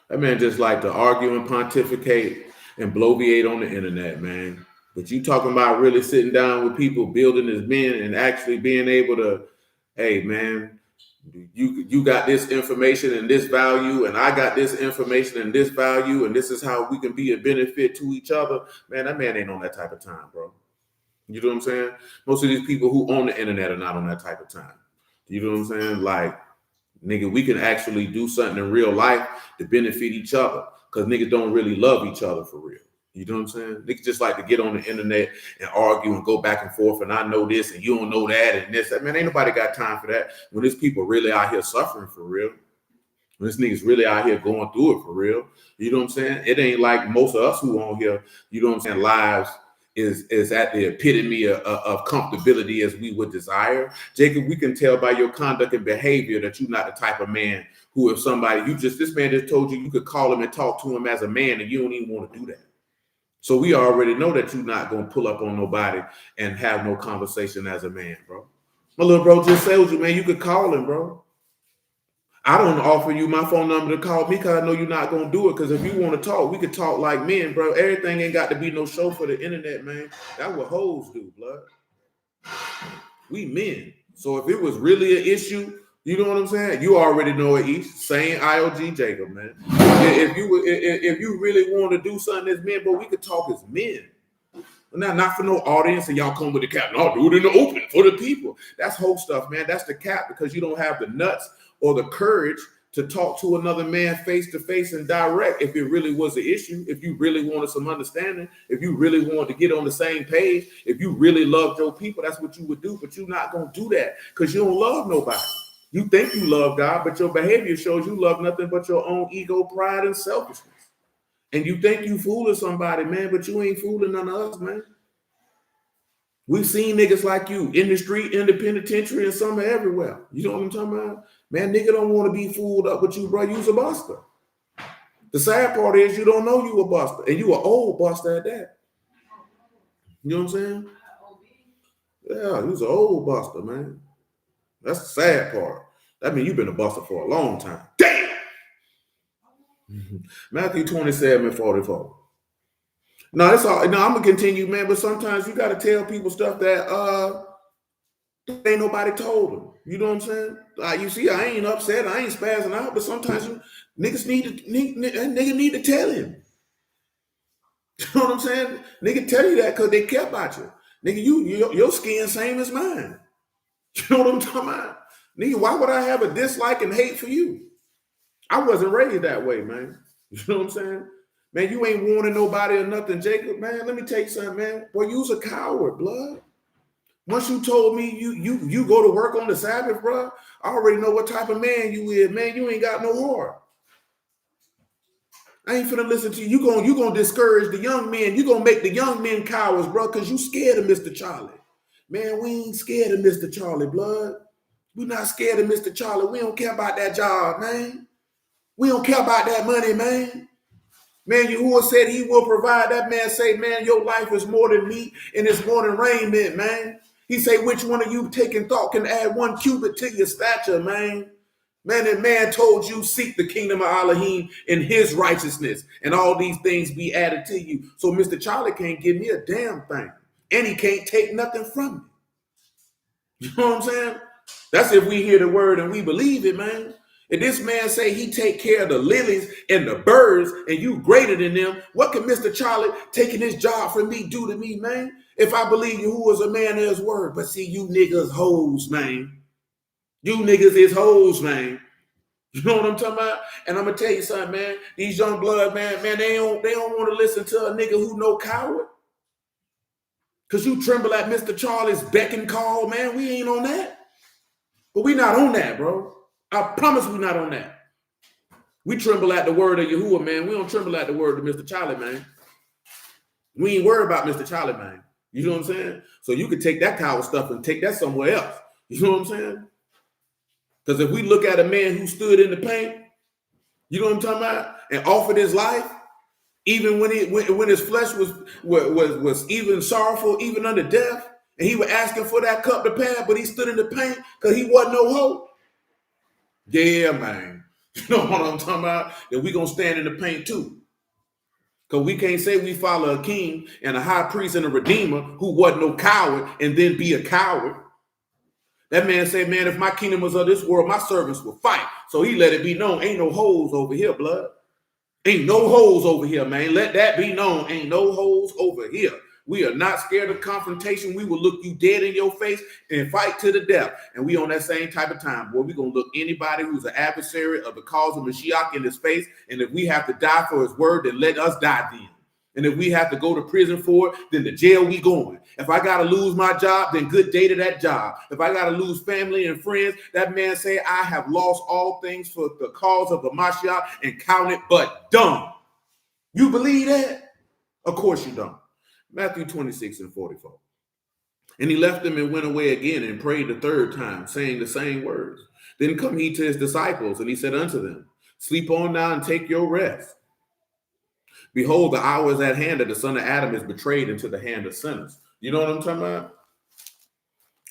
That man just like to argue and pontificate and bloviate on the internet, man. But you talking about really sitting down with people, building as men, and actually being able to, hey man, you got this information and this value, and I got this information and this value, and this is how we can be a benefit to each other. Man, that man ain't on that type of time, bro. You know what I'm saying? Most of these people who own the internet are not on that type of time. You know what I'm saying? Like, nigga, we can actually do something in real life to benefit each other because niggas don't really love each other for real. You know what I'm saying? Niggas just like to get on the internet and argue and go back and forth, and I know this and you don't know that and this. Man, ain't nobody got time for that when there's people really out here suffering for real. When this nigga's really out here going through it for real. You know what I'm saying? It ain't like most of us who on here, you know what I'm saying, lives is at the epitome of comfortability as we would desire. Jacob, we can tell by your conduct and behavior that you're not the type of man who, if somebody, this man just told you could call him and talk to him as a man, and you don't even want to do that. So we already know that you're not going to pull up on nobody and have no conversation as a man, bro. My little bro just told you, man, you could call him, bro. I don't offer you my phone number to call me because I know you're not going to do it. Because if you want to talk, we could talk like men, bro. Everything ain't got to be no show for the internet, man. That's what hoes do, blood. We men. So if it was really an issue, you know what I'm saying? You already know it, East. Same IOG Jacob, man. If you really want to do something as men, but we could talk as men. Not for no audience and y'all come with the cap. No, do it in the open for the people. That's whole stuff, man. That's the cap because you don't have the nuts or the courage to talk to another man face to face and direct if it really was an issue, if you really wanted some understanding, if you really wanted to get on the same page, if you really loved your people, that's what you would do. But you're not going to do that because you don't love nobody. You think you love God, but your behavior shows you love nothing but your own ego, pride, and selfishness. And you think you fooling somebody, man, but you ain't fooling none of us, man. We've seen niggas like you in the street, in the penitentiary, and some everywhere. You know what I'm talking about? Man, nigga don't want to be fooled up with you, bro. You's a buster. The sad part is you don't know you a buster, and you an old buster at that. You know what I'm saying? Yeah, you's an old buster, man. That's the sad part. That means you've been a buster for a long time. Damn! Matthew 27:44. No, it's all. No, I'm gonna continue, man. But sometimes you gotta tell people stuff that ain't nobody told them. You know what I'm saying? Like you see, I ain't upset, I ain't spazzing out, but sometimes niggas need to tell him. You know what I'm saying? Nigga tell you that because they care about you. Nigga, your skin same as mine. You know what I'm talking about? Nigga, why would I have a dislike and hate for you? I wasn't raised that way, man. You know what I'm saying? Man, you ain't warning nobody or nothing, Jacob. Man, let me tell you something, man. Boy, you's a coward, blood. Once you told me you go to work on the Sabbath, bro, I already know what type of man you is, man. You ain't got no heart. I ain't finna listen to you. You gonna discourage the young men. You gonna make the young men cowards, bro, because you scared of Mr. Charlie. Man, we ain't scared of Mr. Charlie, blood. We not scared of Mr. Charlie. We don't care about that job, man. We don't care about that money, man. Man, Yahuwah said he will provide. That man say, man, your life is more than meat and it's more than raiment, man. He say, which one of you taking thought can add 1 cubit to your stature, man? Man, that man told you seek the kingdom of Elohim and his righteousness, and all these things be added to you. So Mr. Charlie can't give me a damn thing, and he can't take nothing from me. You know what I'm saying? That's if we hear the word and we believe it, man. If this man say he take care of the lilies and the birds and you greater than them, what can Mr. Charlie taking his job from me do to me, man? If I believe you who is a man of his word. But see, you niggas hoes, man. You niggas is hoes, man. You know what I'm talking about? And I'm gonna tell you something, man. These young blood, man, they don't want to listen to a nigga who no coward. Cause you tremble at Mr. Charlie's beck and call, man. We ain't on that. But we not on that, bro. I promise we not on that. We tremble at the word of Yahuwah, man. We don't tremble at the word of Mr. Charlie, man. We ain't worried about Mr. Charlie, man. You know what I'm saying? So you could take that coward stuff and take that somewhere else. You know what I'm saying? Because if we look at a man who stood in the paint You know what I'm talking about? And offered his life, even when his flesh was even sorrowful, even unto death, and he was asking for that cup to pass, but he stood in the pain because he wasn't no hope. Yeah, man. You know what I'm talking about? Then we gonna stand in the paint too. Because we can't say we follow a king and a high priest and a redeemer who wasn't no coward and then be a coward. That man said, man, if my kingdom was of this world, my servants will fight. So he let it be known, ain't no holes over here, blood. Ain't no holes over here, man. Let that be known. Ain't no holes over here. We are not scared of confrontation. We will look you dead in your face and fight to the death. And we on that same type of time, boy. We're going to look anybody who's an adversary of the cause of Mashiach in his face. And if we have to die for his word, then let us die then. And if we have to go to prison for it, then the jail we going. If I got to lose my job, then good day to that job. If I got to lose family and friends, that man say, I have lost all things for the cause of the Mashiach and count it but dung. You believe that? Of course you don't. Matthew 26:44. And he left them and went away again and prayed the third time, saying the same words. Then come he to his disciples, and he said unto them, sleep on now and take your rest. Behold, the hour is at hand that the son of Adam is betrayed into the hand of sinners. You know what I'm talking about?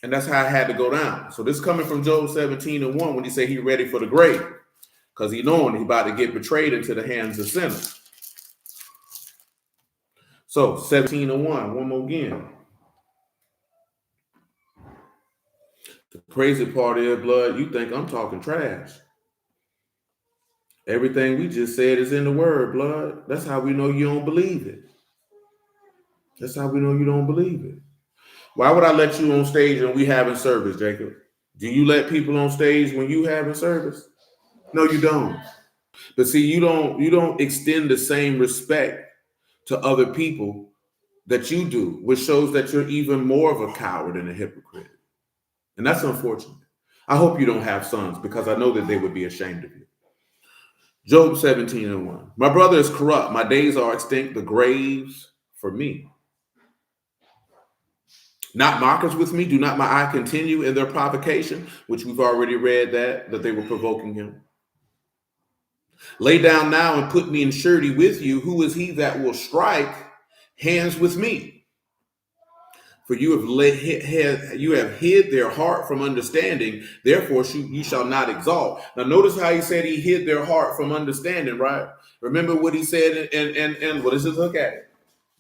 And that's how it had to go down. So this coming from Job 17:1 when he say he ready for the grave. Because he knowing he about to get betrayed into the hands of sinners. So 17:1, one more again. The crazy part is, blood, you think I'm talking trash. Everything we just said is in the word, blood. That's how we know you don't believe it. That's how we know you don't believe it. Why would I let you on stage when we having service, Jacob? Do you let people on stage when you having service? No, you don't. But see, you don't extend the same respect to other people that you do, which shows that you're even more of a coward and a hypocrite. And that's unfortunate. I hope you don't have sons because I know that they would be ashamed of you. Job 17:1. My brother is corrupt. My days are extinct. The graves for me. Not mockers with me. Do not my eye continue in their provocation, which we've already read that they were provoking him. Lay down now and put me in surety with you. Who is he that will strike hands with me? For you have hid their heart from understanding, therefore you shall not exalt. Now notice how he said he hid their heart from understanding, right? Remember what he said and what is it? Look at it.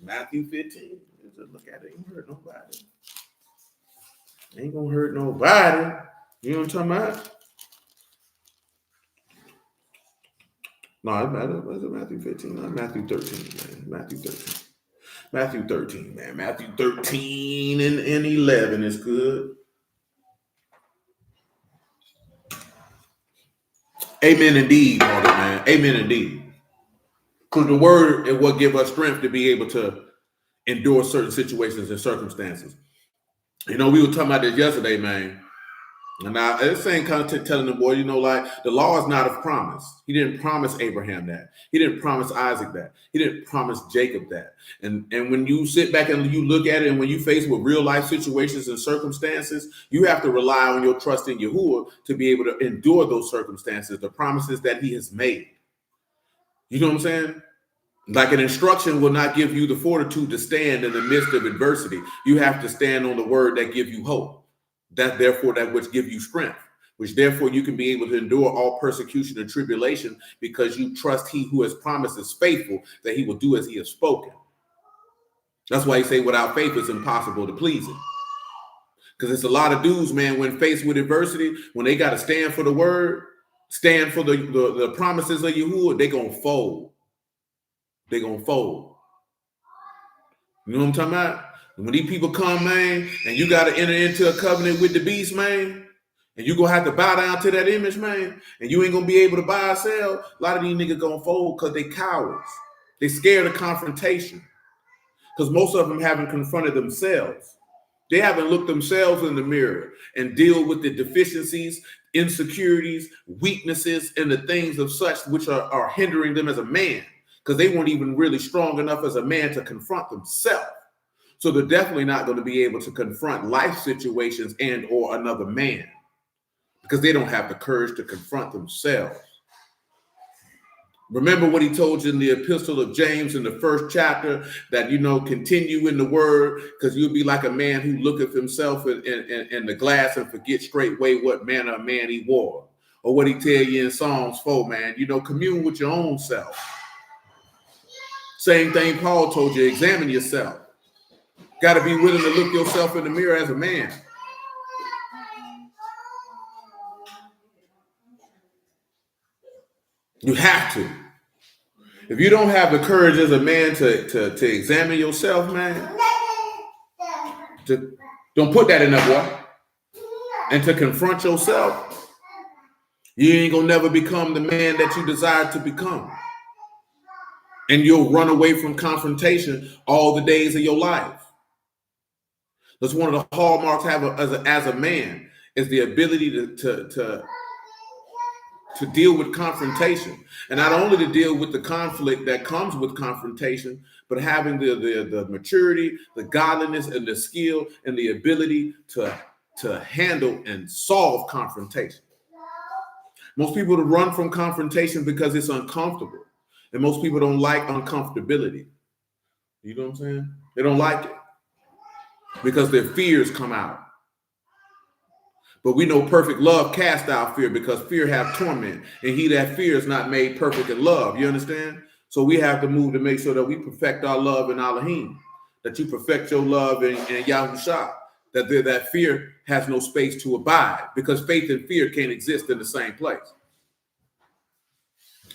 Matthew 15. Look at it. Ain't hurt nobody. Ain't gonna hurt nobody. You know what I'm talking about? No, it's Matthew 15, not Matthew 13, man. Matthew 13. Matthew 13, man. Matthew 13 and 11 is good. Amen indeed, Margaret, man. Amen indeed. Because the word is what gives us strength to be able to endure certain situations and circumstances. You know, we were talking about this yesterday, man. And now this same content telling the boy, you know, like the law is not of promise. He didn't promise Abraham that. He didn't promise Isaac that. He didn't promise Jacob that. And when you sit back and you look at it, and when you face with real life situations and circumstances, you have to rely on your trust in Yahuwah to be able to endure those circumstances, the promises that he has made. You know what I'm saying? Like an instruction will not give you the fortitude to stand in the midst of adversity. You have to stand on the word that gives you hope. That therefore that which give you strength, which therefore you can be able to endure all persecution and tribulation because you trust he who has promised is faithful, that he will do as he has spoken. That's why he say without faith it's impossible to please him. Because it's a lot of dudes, man, when faced with adversity, when they got to stand for the word, stand for the promises of Yahuwah, they gonna fold. They gonna fold. You know what I'm talking about? And when these people come, man, and you got to enter into a covenant with the beast, man, and you're going to have to bow down to that image, man, and you ain't going to be able to buy or sell, a lot of these niggas going to fold because they cowards. They scared of confrontation because most of them haven't confronted themselves. They haven't looked themselves in the mirror and deal with the deficiencies, insecurities, weaknesses, and the things of such which are hindering them as a man because they weren't even really strong enough as a man to confront themselves. So they're definitely not going to be able to confront life situations and or another man because they don't have the courage to confront themselves. Remember what he told you in the epistle of James in the first chapter, that, continue in the word, because you'll be like a man who looketh himself in the glass and forget straightway what manner of man he was. Or what he tell you in Psalms 4, man, commune with your own self. Same thing Paul told you, examine yourself. Got to be willing to look yourself in the mirror as a man. You have to. If you don't have the courage as a man to examine yourself, man, don't put that in there, boy. And to confront yourself, you ain't gonna never become the man that you desire to become. And you'll run away from confrontation all the days of your life. That's one of the hallmarks as a man, is the ability to deal with confrontation. And not only to deal with the conflict that comes with confrontation, but having the maturity, the godliness, and the skill and the ability to handle and solve confrontation. Most people run from confrontation because it's uncomfortable. And most people don't like uncomfortability. You know what I'm saying? They don't like it because their fears come out. But we know perfect love casts out fear, because fear hath torment, and he that fears not made perfect in love. You understand? So we have to move to make sure that we perfect our love in Elohim, that you perfect your love in Yahushua, that fear has no space to abide, because faith and fear can't exist in the same place.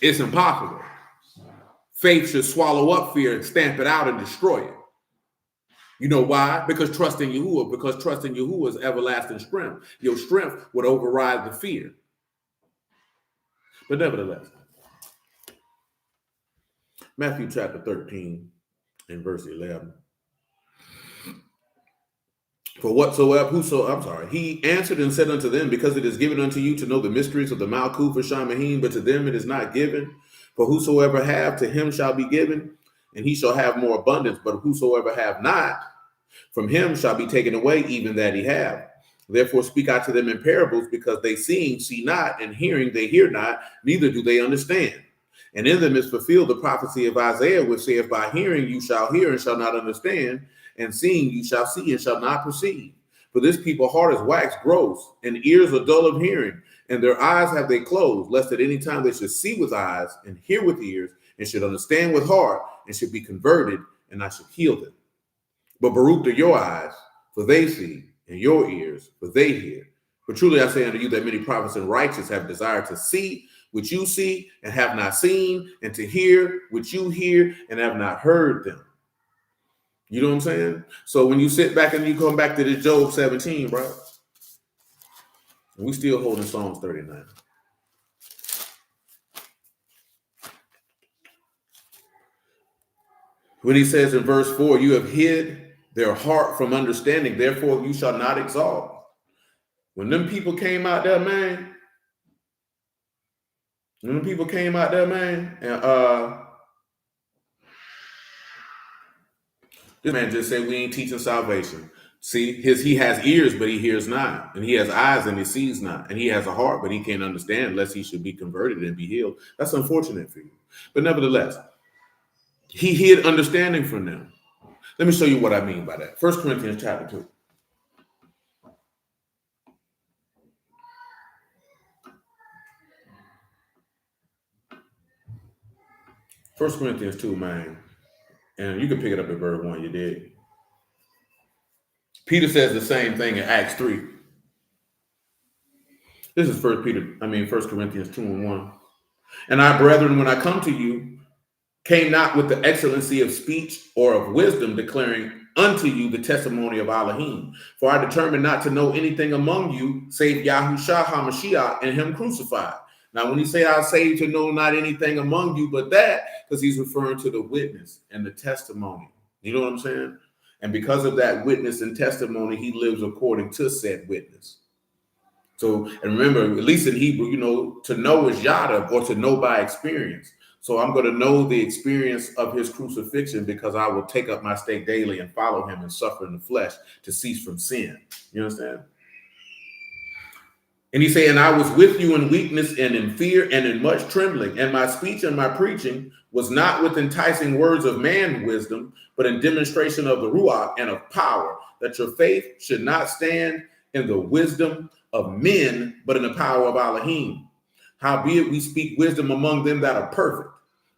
It's impossible. Faith should swallow up fear and stamp it out and destroy it. You know why? Because trust in Yahuwah is everlasting strength. Your strength would override the fear. But nevertheless, Matthew chapter 13 and verse 11. He answered and said unto them, because it is given unto you to know the mysteries of the Malkuth for Shamahim, but to them it is not given. For whosoever have, to him shall be given, and he shall have more abundance. But whosoever have not, from him shall be taken away even that he have. Therefore speak I to them in parables, because they seeing see not, and hearing they hear not, neither do they understand. And in them is fulfilled the prophecy of Isaiah, which saith, by hearing you shall hear and shall not understand, and seeing you shall see and shall not perceive. For this people heart is waxed gross, and ears are dull of hearing, and their eyes have they closed, lest at any time they should see with eyes, and hear with ears, and should understand with heart, and should be converted, and I should heal them. But Baruch are your eyes, for they see, and your ears, for they hear. For truly I say unto you that many prophets and righteous have desired to see which you see, and have not seen, and to hear which you hear, and have not heard them. You know what I'm saying? So when you sit back and you come back to the Job 17, right? We still holding Psalms 39. When he says in verse 4, you have hid their heart from understanding, therefore you shall not exalt. When them people came out there, man, and this man just said we ain't teaching salvation. See, he has ears, but he hears not. And he has eyes and he sees not. And he has a heart, but he can't understand, lest he should be converted and be healed. That's unfortunate for you. But nevertheless, he hid understanding from them. Let me show you what I mean by that. 1 Corinthians chapter 2. 1 Corinthians 2, man. And you can pick it up at verse 1, you did. Peter says the same thing in Acts 3. This is 1 Corinthians 2 and 1. And I, brethren, when I come to you, came not with the excellency of speech or of wisdom, declaring unto you the testimony of Elohim. For I determined not to know anything among you, save Yahushua HaMashiach and him crucified. Now, when he say I say to know not anything among you but that, because he's referring to the witness and the testimony. You know what I'm saying? And because of that witness and testimony, he lives according to said witness. So, and remember, at least in Hebrew, to know is yada, or to know by experience. So I'm going to know the experience of his crucifixion, because I will take up my stake daily and follow him and suffer in the flesh to cease from sin. You understand? And he said, and I was with you in weakness and in fear and in much trembling. And my speech and my preaching was not with enticing words of man wisdom, but in demonstration of the Ruach and of power, that your faith should not stand in the wisdom of men, but in the power of Elohim. Howbeit we speak wisdom among them that are perfect,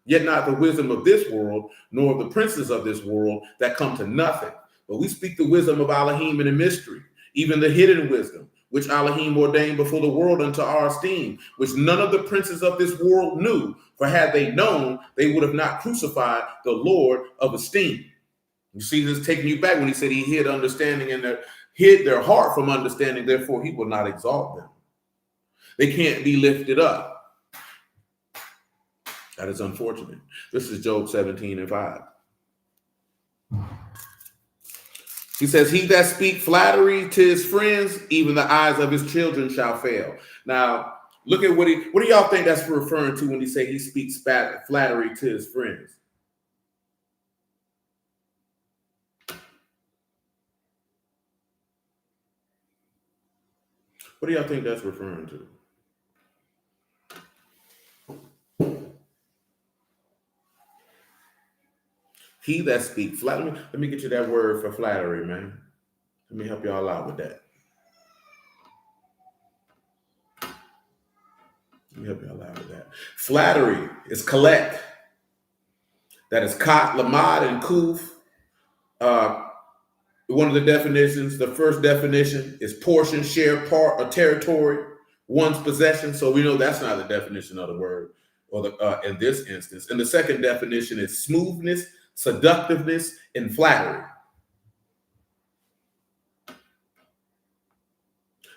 yet not the wisdom of this world, nor of the princes of this world that come to nothing. But we speak the wisdom of Elohim in a mystery, even the hidden wisdom, which Elohim ordained before the world unto our esteem, which none of the princes of this world knew. For had they known, they would have not crucified the Lord of esteem. You see this taking you back when he said he hid understanding and hid their heart from understanding, therefore he will not exalt them. They can't be lifted up. That is unfortunate. This is Job 17:5. He says, he that speak flattery to his friends, even the eyes of his children shall fail. Now, look at what do y'all think that's referring to when he say he speaks flattery to his friends? What do y'all think that's referring to? He that speak flattery. Let me get you that word for flattery, man. Let me help y'all out with that. Let me help y'all out with that. Flattery is collect. That is kot, lamad, and kuf. One of the definitions, the first definition is portion, share, part, or territory, one's possession. So we know that's not the definition of the word, or in this instance. And the second definition is smoothness, seductiveness, and flattery.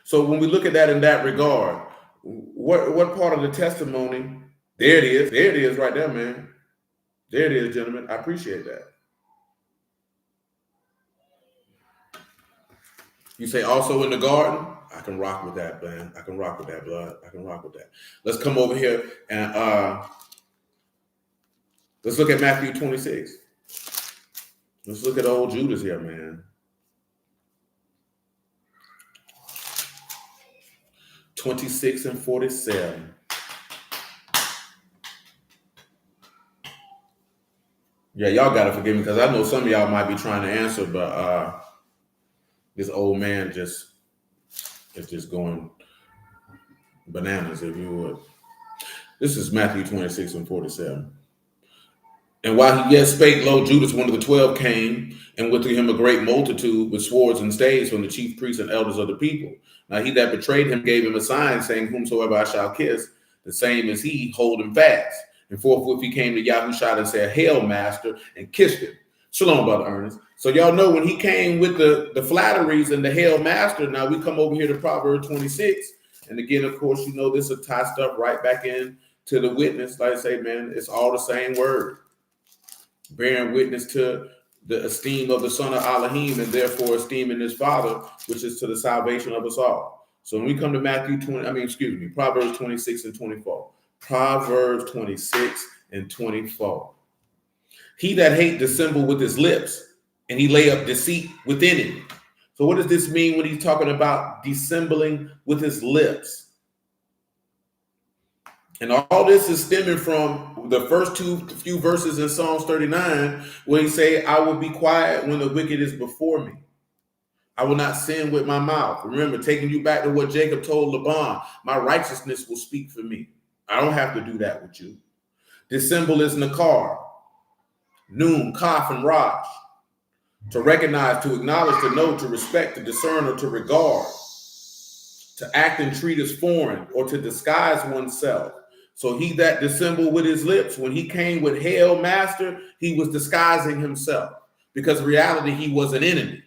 So when we look at that in that regard, what part of the testimony? There it is. There it is right there, man. There it is, gentlemen. I appreciate that. You say also in the garden? I can rock with that, man. I can rock with that, blood. I can rock with that. Let's come over here and let's look at Matthew 26. Let's look at old Judas here, man. 26 and 47. Yeah, y'all got to forgive me because I know some of y'all might be trying to answer, but this old man is just going bananas, if you would. This is Matthew 26 and 47. And while he yet spake, lo, Judas, one of the 12, came, and with him a great multitude with swords and staves from the chief priests and elders of the people. Now he that betrayed him gave him a sign, saying, whomsoever I shall kiss, the same as he, hold him fast. And forthwith he came to Yahushua and said, Hail, master, and kissed him. Shalom, Brother Ernest. So y'all know when he came with the flatteries and the hail master, now we come over here to Proverbs 26. And again, of course, you know, this will tie stuff right back in to the witness. Like I say, man, it's all the same word. Bearing witness to the esteem of the son of Elohim and therefore esteeming his father, which is to the salvation of us all. So when we come to Proverbs 26 and 24. Proverbs 26 and 24. He that hate dissemble with his lips, and he lay up deceit within it. So what does this mean when he's talking about dissembling with his lips? And all this is stemming from the first few verses in Psalms 39, where he say, I will be quiet when the wicked is before me. I will not sin with my mouth. Remember, taking you back to what Jacob told Laban, my righteousness will speak for me. I don't have to do that with you. Dissemble is Nakar, Noon, Kaf, and Raj. To recognize, to acknowledge, to know, to respect, to discern, or to regard. To act and treat as foreign, or to disguise oneself. So he that dissembled with his lips, when he came with hail master, he was disguising himself. Because in reality, he was an enemy.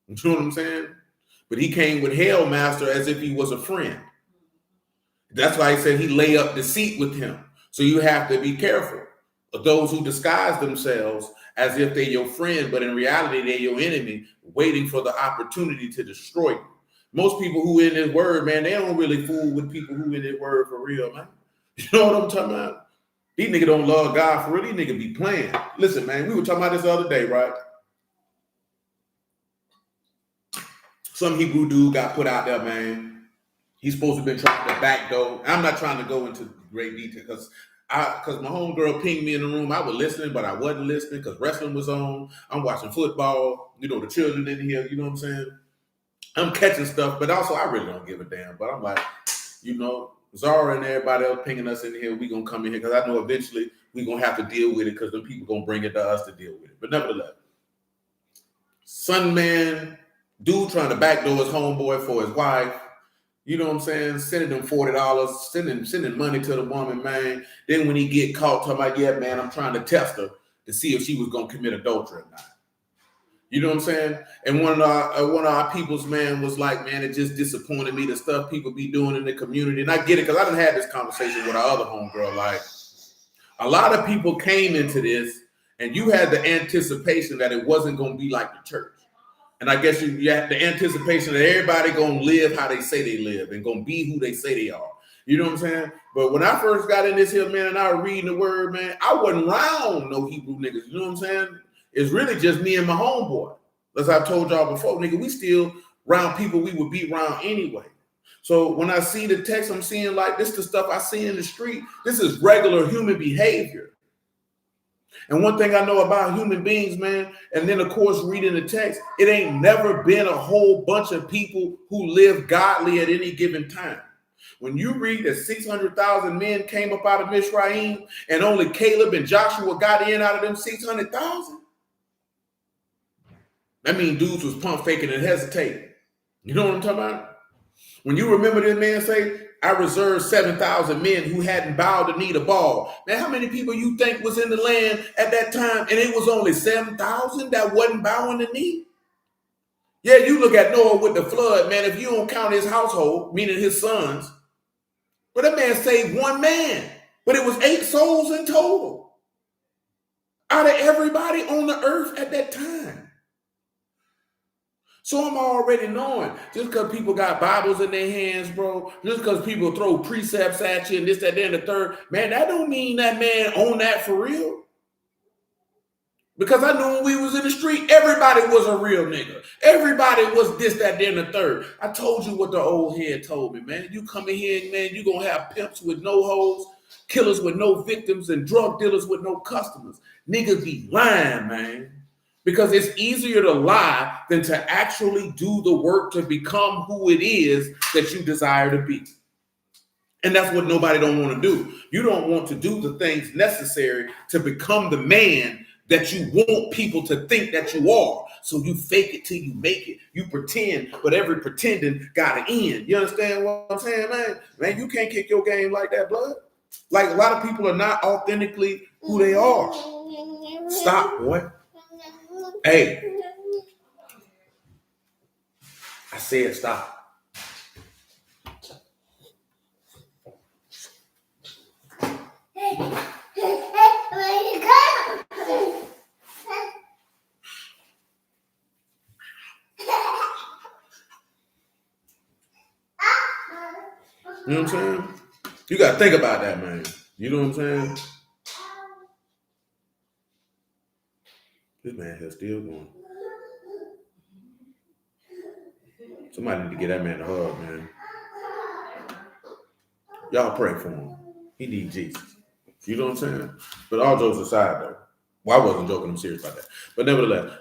You know what I'm saying? But he came with hail master as if he was a friend. That's why he said he lay up deceit with him. So you have to be careful of those who disguise themselves as if they're your friend, but in reality, they're your enemy, waiting for the opportunity to destroy you. Most people who in this word, man, they don't really fool with people who in this word for real, man. You know what I'm talking about? These niggas don't love God for real. These niggas be playing. Listen, man, we were talking about this the other day, right? Some Hebrew dude got put out there, man. He's supposed to have been trying to backdoor. I'm not trying to go into great detail because my homegirl pinged me in the room. I was listening, but I wasn't listening because wrestling was on. I'm watching football. You know, the children in here. You know what I'm saying? I'm catching stuff, but also I really don't give a damn. But I'm like, you know, Zara and everybody else pinging us in here. We gonna come in here because I know eventually we gonna have to deal with it because the people gonna bring it to us to deal with it. But nevertheless, son man, dude trying to backdoor his homeboy for his wife. You know what I'm saying? Sending them $40, sending money to the woman, man. Then when he get caught, talking about, yeah, man, I'm trying to test her to see if she was gonna commit adultery or not. You know what I'm saying? And one of our people's, man, was like, man, it just disappointed me, the stuff people be doing in the community. And I get it, because I done had this conversation with our other homegirl. Like, a lot of people came into this, and you had the anticipation that it wasn't going to be like the church. And I guess you had the anticipation that everybody going to live how they say they live and going to be who they say they are. You know what I'm saying? But when I first got in this here, man, and I was reading the word, man, I wasn't around no Hebrew niggas. You know what I'm saying? It's really just me and my homeboy. As I told y'all before, nigga, we still around people we would be around anyway. So when I see the text, I'm seeing like this the stuff I see in the street. This is regular human behavior. And one thing I know about human beings, man, and then of course reading the text, it ain't never been a whole bunch of people who live godly at any given time. When you read that 600,000 men came up out of Mizraim and only Caleb and Joshua got in out of them 600,000, that means dudes was pump faking and hesitating. You know what I'm talking about? When you remember this man say, I reserved 7,000 men who hadn't bowed the knee to Baal. Man, how many people you think was in the land at that time? And it was only 7,000 that wasn't bowing the knee? Yeah, you look at Noah with the flood, man, if you don't count his household, meaning his sons, but that man saved one man, but it was 8 souls in total out of everybody on the earth at that time. So I'm already knowing, just because people got Bibles in their hands, bro, just because people throw precepts at you and this, that, and the third, man, that don't mean that man own that for real. Because I knew when we was in the street, everybody was a real nigga. Everybody was this, that, and the third. I told you what the old head told me, man. You come in here, man, you going to have pimps with no hoes, killers with no victims, and drug dealers with no customers. Niggas be lying, man. Because it's easier to lie than to actually do the work to become who it is that you desire to be. And that's what nobody don't want to do. You don't want to do the things necessary to become the man that you want people to think that you are. So you fake it till you make it. You pretend, but every pretending got an end. You understand what I'm saying, man? Man, you can't kick your game like that, blood. Like, a lot of people are not authentically who they are. Stop, boy. Hey, I said stop. You know what I'm saying? You got to think about that, man. You know what I'm saying? This man here still going. Somebody need to get that man a hug, man. Y'all pray for him. He needs Jesus. You know what I'm saying? But all jokes aside, though. Well, I wasn't joking. I'm serious about that. But nevertheless,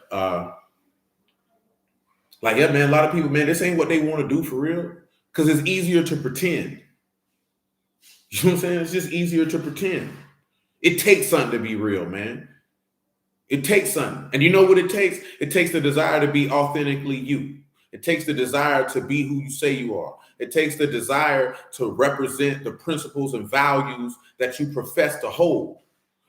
like, yeah, man, a lot of people, man, this ain't what they want to do for real. Because it's easier to pretend. You know what I'm saying? It's just easier to pretend. It takes something to be real, man. It takes something. And you know what it takes? It takes the desire to be authentically you. It takes the desire to be who you say you are. It takes the desire to represent the principles and values that you profess to hold,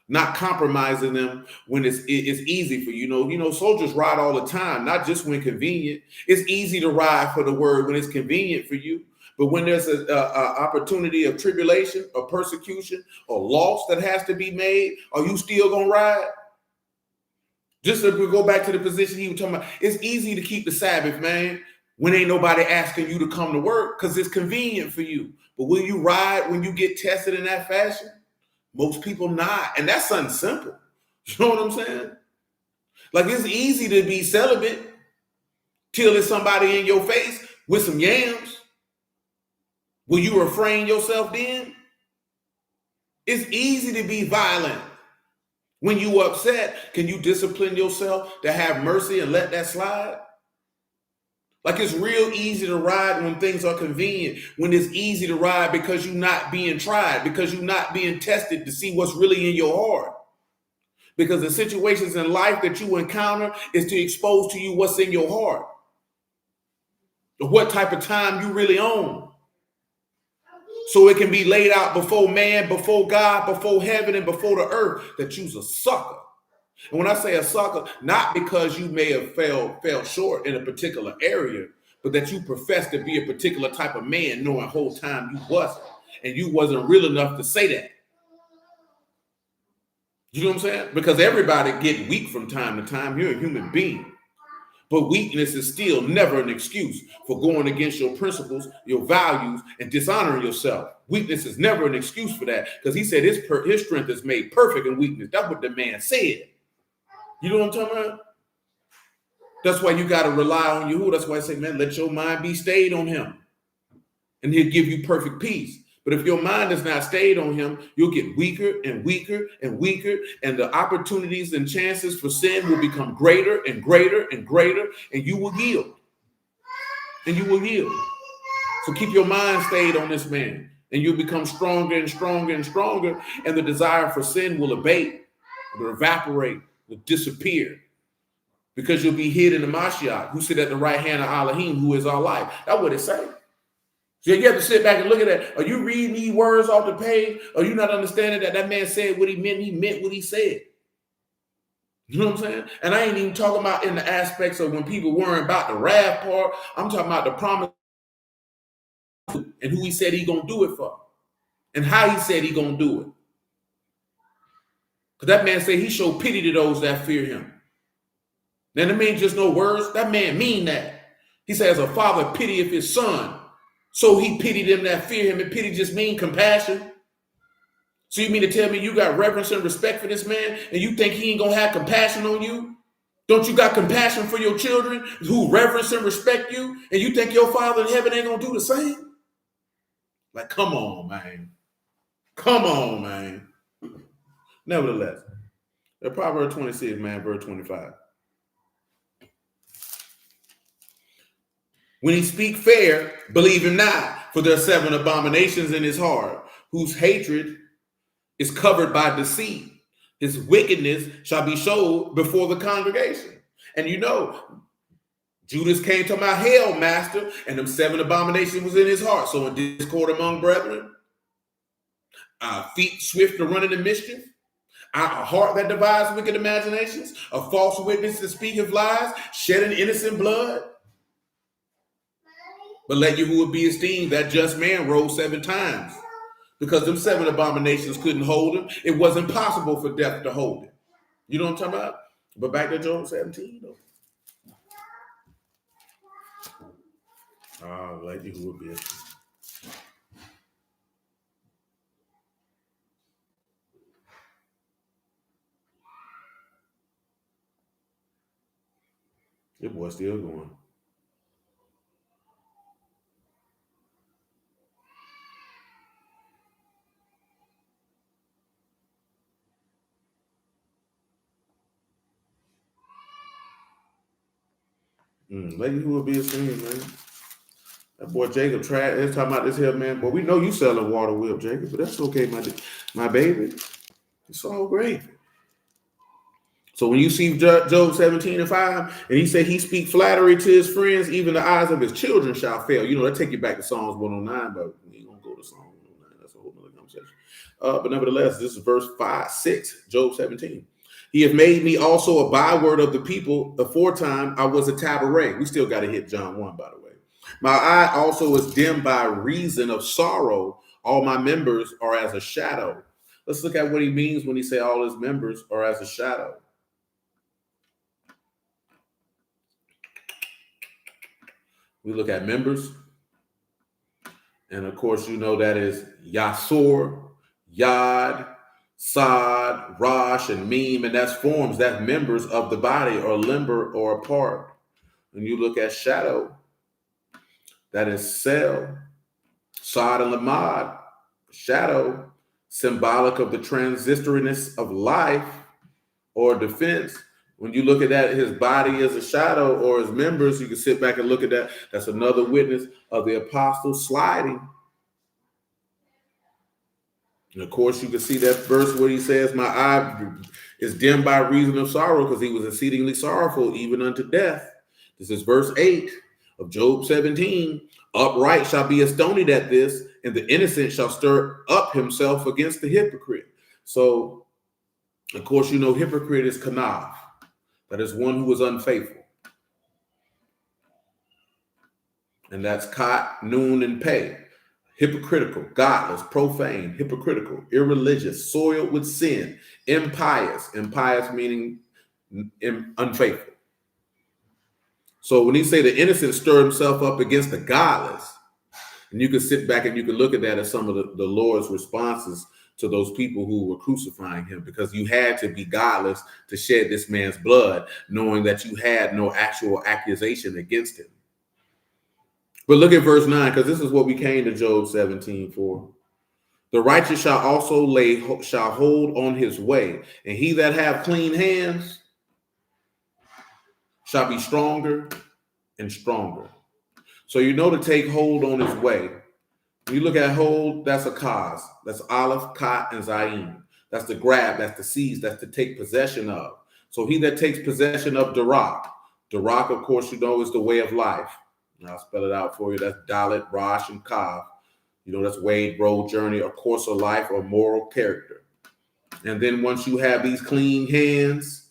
not compromising them when it's easy for you. You know, soldiers ride all the time, not just when convenient. It's easy to ride for the word when it's convenient for you. But when there's an opportunity of tribulation or persecution or loss that has to be made, are you still going to ride? Just if we go back to the position he was talking about, it's easy to keep the Sabbath, man, when ain't nobody asking you to come to work because it's convenient for you. But will you ride when you get tested in that fashion? Most people not. And that's something simple. You know what I'm saying? Like, it's easy to be celibate till there's somebody in your face with some yams. Will you refrain yourself then? It's easy to be violent. When you upset, can you discipline yourself to have mercy and let that slide? Like it's real easy to ride when things are convenient, when it's easy to ride because you're not being tried, because you're not being tested to see what's really in your heart. Because the situations in life that you encounter is to expose to you what's in your heart, what type of time you really own. So it can be laid out before man, before God, before heaven, and before the earth that you's a sucker. And when I say a sucker, not because you may have fell short in a particular area, but that you profess to be a particular type of man, knowing whole time you wasn't. And you wasn't real enough to say that. You know what I'm saying? Because everybody get weak from time to time. You're a human being. But weakness is still never an excuse for going against your principles, your values, and dishonoring yourself. Weakness is never an excuse for that, because he said his strength is made perfect in weakness. That's what the man said. You know what I'm talking about? That's why you got to rely on Yahuwah. That's why I say, man, let your mind be stayed on him, and he'll give you perfect peace. But if your mind is not stayed on him, you'll get weaker and weaker and weaker, and the opportunities and chances for sin will become greater and greater and greater, and you will yield. And you will yield. So keep your mind stayed on this man, and you'll become stronger and stronger and stronger, and the desire for sin will abate, will evaporate, will disappear, because you'll be hid in the Mashiach, who sit at the right hand of Elohim, who is our life. That's what it says. So you have to sit back and look at that. Are you reading these words off the page? Are you not understanding that that man said what he meant? He meant what he said. You know what I'm saying? And I ain't even talking about in the aspects of when people weren't about the wrath part. I'm talking about the promise and who he said he gonna do it for, and how he said he gonna do it. Because that man said he showed pity to those that fear him. Now that means just no words. That man mean that. He says a father pitieth his son. So he pitied them that fear him, and pity just mean compassion. So you mean to tell me you got reverence and respect for this man, and you think he ain't gonna have compassion on you? Don't you got compassion for your children who reverence and respect you, and you think your Father in heaven ain't gonna do the same? Like, come on, man. Come on, man. Nevertheless, the Proverbs 26, man, verse 25. When he speak fair, believe him not, for there are 7 abominations in his heart, whose hatred is covered by deceit. His wickedness shall be showed before the congregation. And you know, Judas came to my hell, master, and them 7 abominations was in his heart. So in discord among brethren, feet swift to run into mischief, a heart that devises wicked imaginations, a false witness that speaketh lies, shedding innocent blood. But let Yahuwah be esteemed, that just man rose 7 times. Because them 7 abominations couldn't hold him. It wasn't possible for death to hold him. You know what I'm talking about? But back to Job 17, though. Let Yahuwah be esteemed. Your boy's still going. Lady who will be a esteemed, man. That boy Jacob tried. They're talking about this here, man. Boy, we know you selling water whip, Jacob, but that's okay, my baby. It's all great. So when you see Job 17:5, and he said he speak flattery to his friends, even the eyes of his children shall fail. You know, that take you back to Psalms 109, but we ain't gonna go to Psalms 109. That's a whole nother conversation. But nevertheless, this is verse 5-6, Job 17. He hath made me also a byword of the people. Aforetime I was a tabernacle. We still got to hit John 1, by the way. My eye also is dim by reason of sorrow. All my members are as a shadow. Let's look at what he means when he say all his members are as a shadow. We look at members. And of course, you know that is Yasor, Yad, Sod, Rosh, and Meme, and that's forms, that's members of the body, or limber or a part. When you look at shadow, that is cell, Sod and Lamad, shadow, symbolic of the transitoriness of life or defense. When you look at that, his body is a shadow or his members, you can sit back and look at that. That's another witness of the apostle sliding. And of course, you can see that verse where he says, my eye is dim by reason of sorrow, because he was exceedingly sorrowful, even unto death. This is verse 8 of Job 17. Upright shall be astonished at this, and the innocent shall stir up himself against the hypocrite. So, of course, you know, hypocrite is kanav. That is one who is unfaithful. And that's Kot, Nun, and Pei. Hypocritical, godless, profane, hypocritical, irreligious, soiled with sin, impious. Impious meaning unfaithful. So when he say the innocent stir himself up against the godless, and you can sit back and you can look at that as some of the Lord's responses to those people who were crucifying him, because you had to be godless to shed this man's blood, knowing that you had no actual accusation against him. But look at verse 9, because this is what we came to Job 17 for. The righteous shall also shall hold on his way, and he that have clean hands shall be stronger and stronger. So you know to take hold on his way. When you look at hold, that's a cause. That's Aleph, Kot, and Zayin. That's the grab, that's the seize, that's to take possession of. So he that takes possession of Darak. Darak, of course, you know, is the way of life. And I'll spell it out for you. That's Dalit, Rosh, and Kav. You know, that's way, road, journey, or course of life, or moral character. And then once you have these clean hands,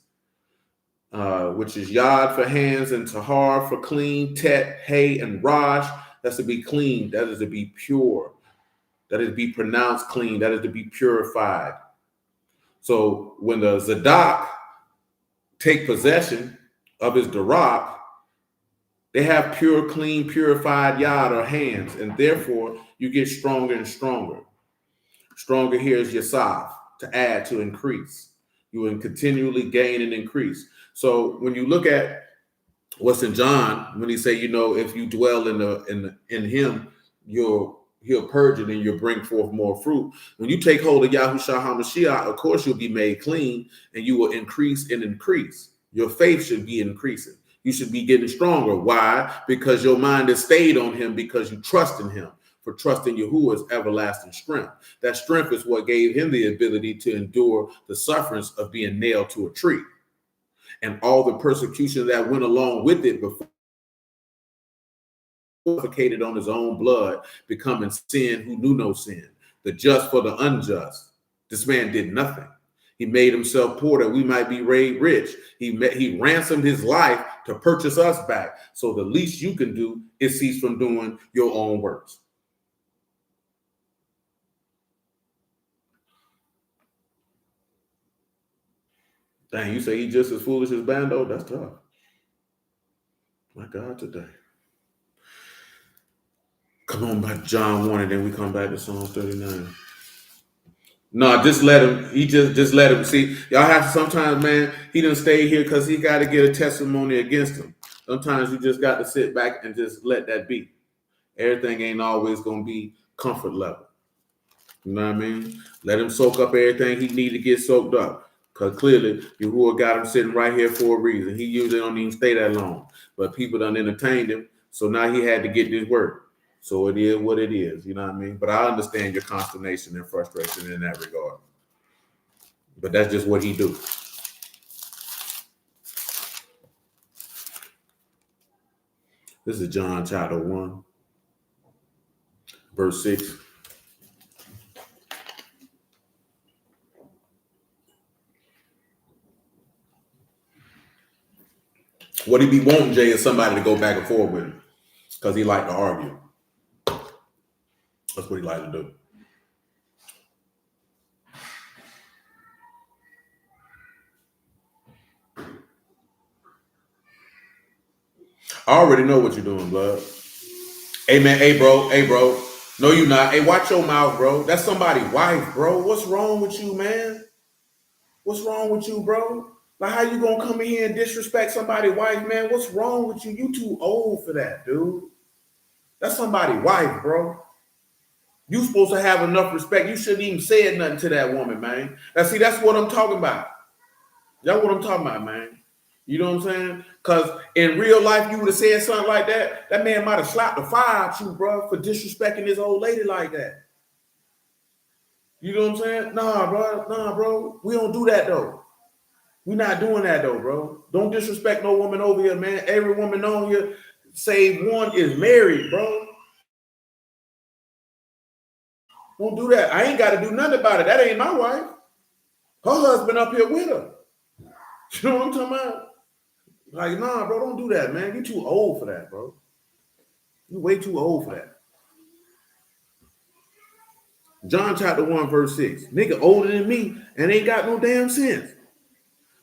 which is Yad for hands and Tahar for clean, Tet, Hey, and Raj, that's to be clean. That is to be pure. That is to be pronounced clean. That is to be purified. So when the Zadok take possession of his Darak, they have pure, clean, purified Yad or hands, and therefore you get stronger and stronger. Stronger here is Yasaf, to add, to increase. You will continually gain and increase. So when you look at what's in John, when he say, you know, if you dwell in him, he'll purge it and you'll bring forth more fruit. When you take hold of Yahushua HaMashiach, of course you'll be made clean and you will increase and increase. Your faith should be increasing. You should be getting stronger. Why? Because your mind is stayed on him, because you trust in him. For trusting Yahuwah is everlasting strength. That strength is what gave him the ability to endure the sufferance of being nailed to a tree and all the persecution that went along with it before suffocated on his own blood, becoming sin who knew no sin, the just for the unjust. This man did nothing. He made himself poor that we might be made rich. He ransomed his life to purchase us back. So the least you can do is cease from doing your own works. Dang, you say he just as foolish as Bando? That's tough. My God, today. Come on back to John 1, and then we come back to Psalm 39. No, just let him. He just let him. See, y'all have to sometimes, man, he done stay here because he got to get a testimony against him. Sometimes you just got to sit back and just let that be. Everything ain't always going to be comfort level. You know what I mean? Let him soak up everything he need to get soaked up. Because clearly, Yahuwah got him sitting right here for a reason. He usually don't even stay that long. But people done entertained him. So now he had to get this work. So it is what it is. You know what I mean? But I understand your consternation and frustration in that regard. But that's just what he do. This is John chapter 1, verse 6. What he be wanting, Jay, is somebody to go back and forth with him, because he like to argue. That's what he like to do. I already know what you're doing, blood. Hey, man. Hey, bro. No, you not. Hey, watch your mouth, bro. That's somebody's wife, bro. What's wrong with you, man? What's wrong with you, bro? Like, how you gonna come in here and disrespect somebody's wife, man? What's wrong with you? You too old for that, dude. That's somebody's wife, bro. You supposed to have enough respect. You shouldn't even say nothing to that woman, man. Now, see, that's what I'm talking about. That's what I'm talking about, man. You know what I'm saying? Because in real life, you would have said something like that. That man might have slapped the fire out you, bro, for disrespecting this old lady like that. You know what I'm saying? Nah, bro. We don't do that, though. We're not doing that, though, bro. Don't disrespect no woman over here, man. Every woman on here, save one, is married, bro. Don't do that. I ain't got to do nothing about it. That ain't my wife. Her husband up here with her. You know what I'm talking about? Like, nah, bro, don't do that, man. You're too old for that, bro. You're way too old for that. John chapter 1, verse 6. Nigga older than me and ain't got no damn sense.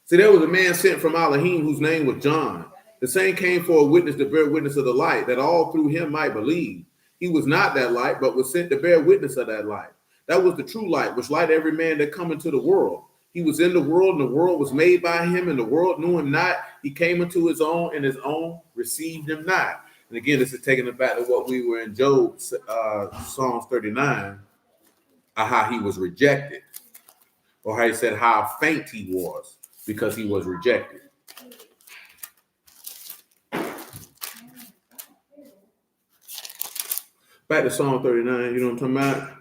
See, there was a man sent from Elohim whose name was John. The same came for a witness to bear witness of the light, that all through him might believe. He was not that light, but was sent to bear witness of that light. That was the true light, which light every man that come into the world. He was in the world, and the world was made by him, and the world knew him not. He came into his own, and his own received him not. And again, this is taking it back to what we were in Job, Psalms 39, how he was rejected, or how he said how faint he was because he was rejected. Back to Psalm 39, you know what I'm talking about?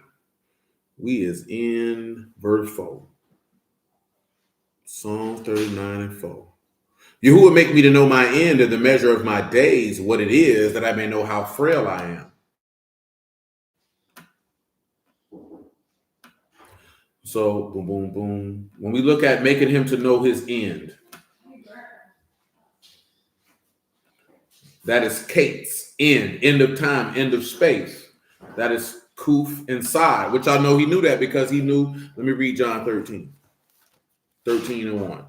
We is in verse 4. Psalm 39 and 4. Yahuwah make me to know my end and the measure of my days, what it is, that I may know how frail I am. So, boom, boom, boom. When we look at making him to know his end, that is Kate's end of time, end of space. That is Kuf inside, which I know he knew that because he knew. Let me read John 13 and 1.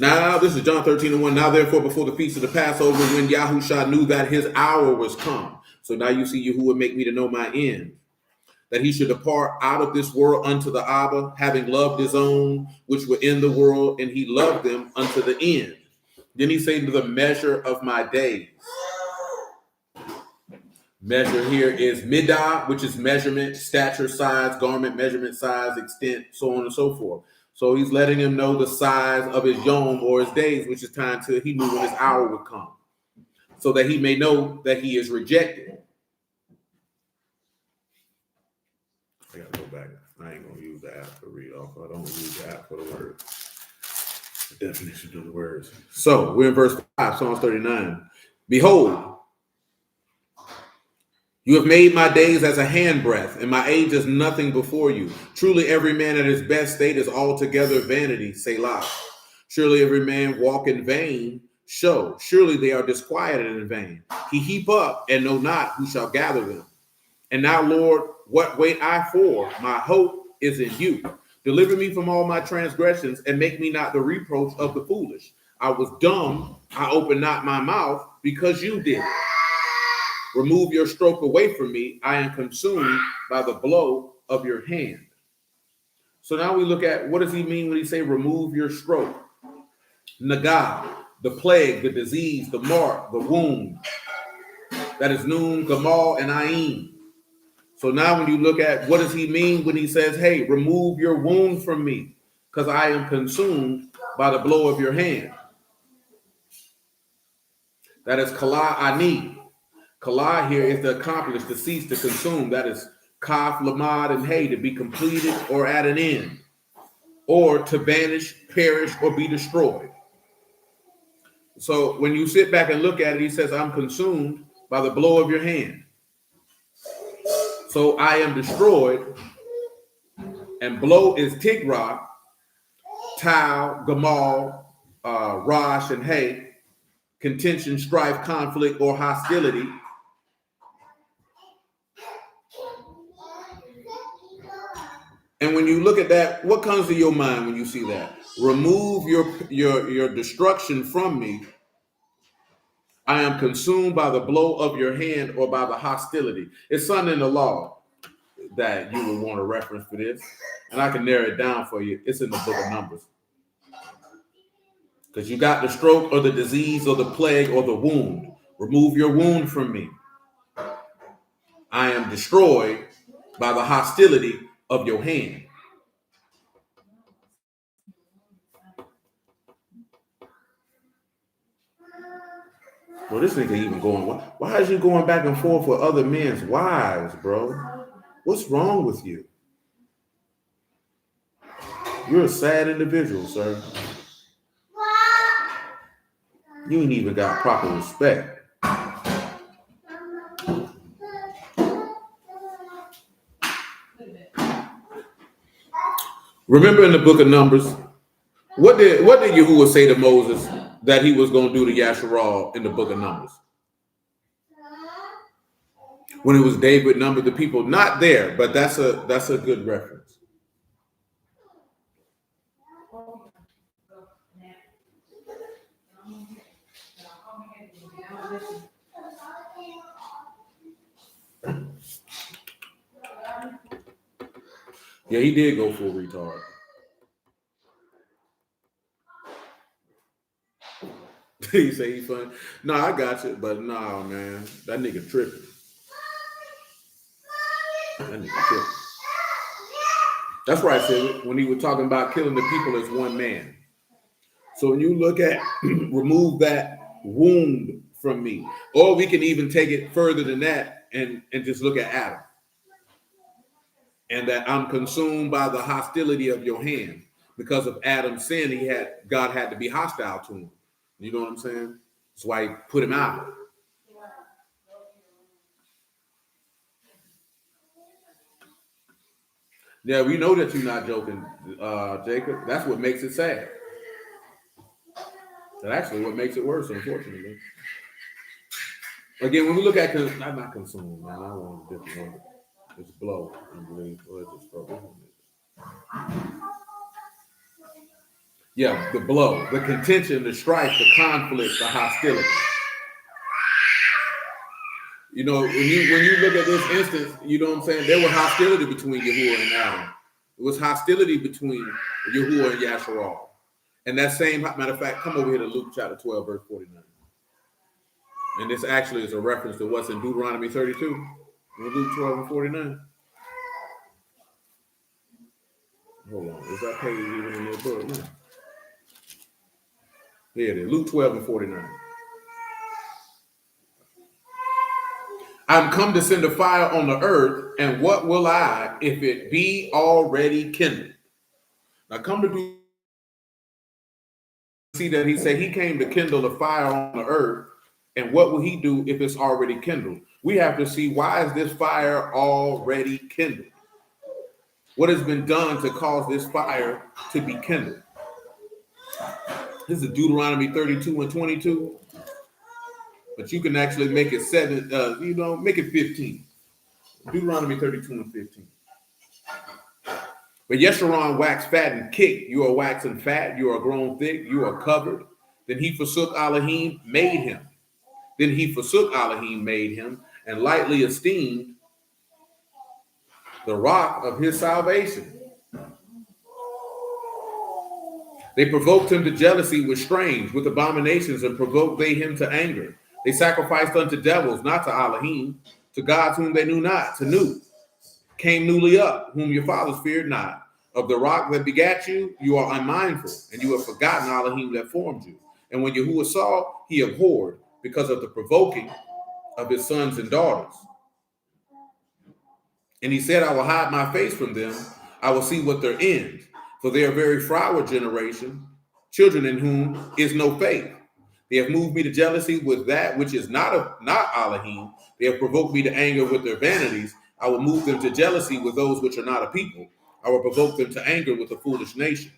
Now, this is John 13 and 1. Now, therefore, before the feast of the Passover, when Yahushua knew that his hour was come. So now you see Yahuwah make me to know my end, that he should depart out of this world unto the Abba, having loved his own, which were in the world, and he loved them unto the end. Then he said to the measure of my days. Measure here is midah, which is measurement, stature, size, garment, measurement, size, extent, so on and so forth. So he's letting him know the size of his yom or his days, which is time till he knew when his hour would come, so that he may know that he is rejected. I gotta go back. I ain't gonna use the app to read off. I don't use the app for the words. The definition of the words. So we're in verse 5, Psalms 39. Behold, you have made my days as a handbreadth, and my age as nothing before you. Truly, every man at his best state is altogether vanity, Selah. Surely every man walk in vain, show. Surely they are disquieted in vain. He heap up and know not who shall gather them. And now, Lord, what wait I for? My hope is in you. Deliver me from all my transgressions, and make me not the reproach of the foolish. I was dumb, I opened not my mouth, because you did it. Remove your stroke away from me. I am consumed by the blow of your hand. So now we look at, what does he mean when he say remove your stroke? Nagah, the plague, the disease, the mark, the wound. That is Nun, Gamal, and Ayin. So now when you look at, what does he mean when he says, hey, remove your wound from me, because I am consumed by the blow of your hand. That is Kala Ani. Kala here is to accomplish, to cease, to consume. That is Kaf, Lamad, and Hay, to be completed or at an end, or to vanish, perish, or be destroyed. So when you sit back and look at it, he says, I'm consumed by the blow of your hand. So I am destroyed, and blow is Tigrah, Tau, Gamal, Rosh, and Hay, contention, strife, conflict, or hostility. And when you look at that, what comes to your mind when you see that? Remove your destruction from me. I am consumed by the blow of your hand or by the hostility. It's something in the law that you would want to reference for this. And I can narrow it down for you. It's in the book of Numbers. Because you got the stroke or the disease or the plague or the wound. Remove your wound from me. I am destroyed by the hostility of your hand. Well, this nigga even going, why is you going back and forth with other men's wives, bro? What's wrong with you? You're a sad individual, sir. You ain't even got proper respect. Remember in the book of Numbers, what did Yahuwah say to Moses that he was going to do to Yasharal in the book of Numbers? When it was David numbered the people, not there, but that's a good reference. Yeah, he did go full retard. He say he's funny. No, I got you, but nah, man, that nigga tripping. That nigga tripping. That's why I said when he was talking about killing the people as one man. So when you look at remove that wound from me, or we can even take it further than that and just look at Adam. And that I'm consumed by the hostility of your hand. Because of Adam's sin, God had to be hostile to him. You know what I'm saying? That's why he put him out. Yeah, we know that you're not joking, Jacob. That's what makes it sad. That's actually what makes it worse, unfortunately. Again, when we look at, I'm not consumed, man. I want a different word. It's blow, I believe. Yeah, the blow, the contention, the strife, the conflict, the hostility. You know, when you look at this instance, you know what I'm saying? There was hostility between Yahuwah and Adam. It was hostility between Yahuwah and Yasharal. And that same, matter of fact, come over here to Luke chapter 12, verse 49. And this actually is a reference to what's in Deuteronomy 32. Luke 12 and 49. Hold on. Is that page even in their book? No. Here it is. Luke 12 and 49. I'm come to send a fire on the earth, and what will I if it be already kindled? Now come to do see that he said he came to kindle a fire on the earth, and what will he do if it's already kindled? We have to see, why is this fire already kindled? What has been done to cause this fire to be kindled? This is Deuteronomy 32 and 22. But you can actually make it make it 15. Deuteronomy 32 and 15. But Yeshurun waxed fat and kicked. You are waxing fat. You are grown thick. You are covered. Then he forsook Elohim, made him. Then he forsook Elohim, made him, and lightly esteemed the rock of his salvation. They provoked him to jealousy with strange, with abominations, and provoked they him to anger. They sacrificed unto devils, not to Elohim, to gods whom they knew not, to new. Came newly up, whom your fathers feared not. Of the rock that begat you, you are unmindful, and you have forgotten Elohim that formed you. And when Yahuwah saw, he abhorred, because of the provoking of his sons and daughters. And he said, I will hide my face from them. I will see what their end. For they are very froward generation, children in whom is no faith. They have moved me to jealousy with that which is not Elohim. They have provoked me to anger with their vanities. I will move them to jealousy with those which are not a people. I will provoke them to anger with a foolish nation.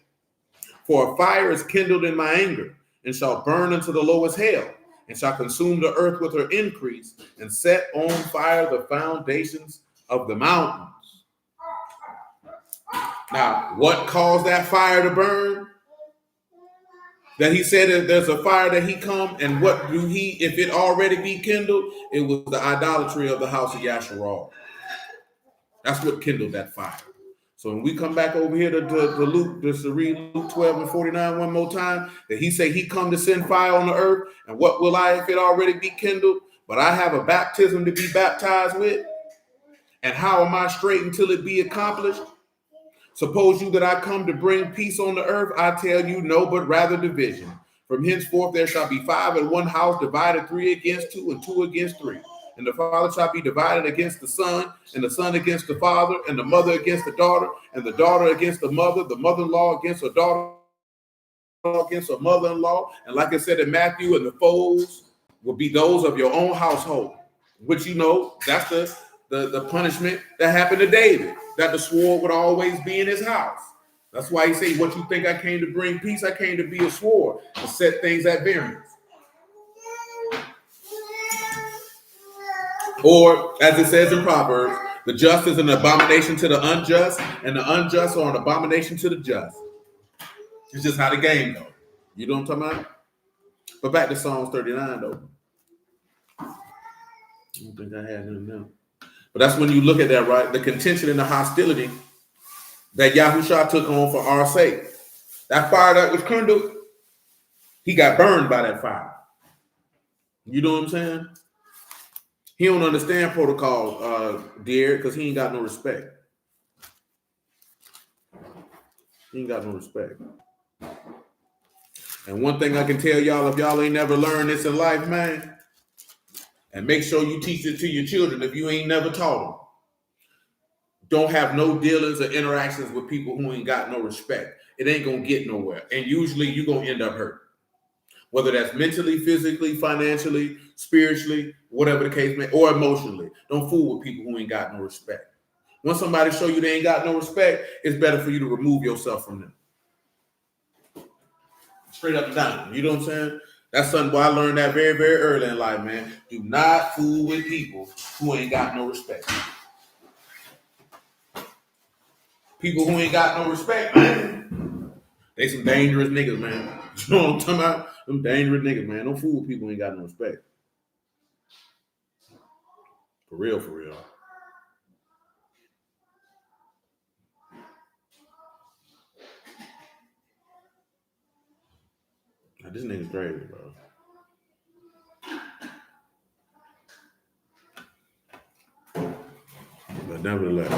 For a fire is kindled in my anger, and shall burn unto the lowest hell, and shall consume the earth with her increase, and set on fire the foundations of the mountains. Now, what caused that fire to burn? That he said that there's a fire that he come, and what do he, if it already be kindled? It was the idolatry of the house of Yasharal. That's what kindled that fire. So when we come back over here to Luke, just to read Luke 12 and 49 one more time, that he say he come to send fire on the earth, and what will I if it already be kindled? But I have a baptism to be baptized with, and how am I straight until it be accomplished? Suppose you that I come to bring peace on the earth, I tell you no, but rather division. From henceforth there shall be 5 in one house, divided 3 against 2, and 2 against 3. And the father shall be divided against the son, and the son against the father, and the mother against the daughter, and the daughter against the mother-in-law against her daughter, against her mother-in-law. And like I said in Matthew, and the foes will be those of your own household, which that's the punishment that happened to David, that the sword would always be in his house. That's why he said, what you think I came to bring peace? I came to be a sword, to set things at variance. Or, as it says in Proverbs, the just is an abomination to the unjust, and the unjust are an abomination to the just. It's just how the game goes. You know what I'm talking about? But back to Psalms 39, though. I don't think I had him now. But that's when you look at that, right? The contention and the hostility that Yahushua took on for our sake. That fire that was kindled, he got burned by that fire. You know what I'm saying? He don't understand protocol, dear, because he ain't got no respect. He ain't got no respect. And one thing I can tell y'all, if y'all ain't never learned this in life, man, and make sure you teach it to your children if you ain't never taught them. Don't have no dealings or interactions with people who ain't got no respect. It ain't going to get nowhere. And usually you're going to end up hurt. Whether that's mentally, physically, financially, spiritually, whatever the case may, or emotionally. Don't fool with people who ain't got no respect. Once somebody show you they ain't got no respect, it's better for you to remove yourself from them. Straight up and down. You know what I'm saying? That's something where I learned that very, very early in life, man. Do not fool with people who ain't got no respect. People who ain't got no respect, man, they some dangerous niggas, man. You know what I'm talking about? Them dangerous niggas, man. Don't fool with people who ain't got no respect. For real, for real. Now, this nigga's crazy, bro. But nevertheless,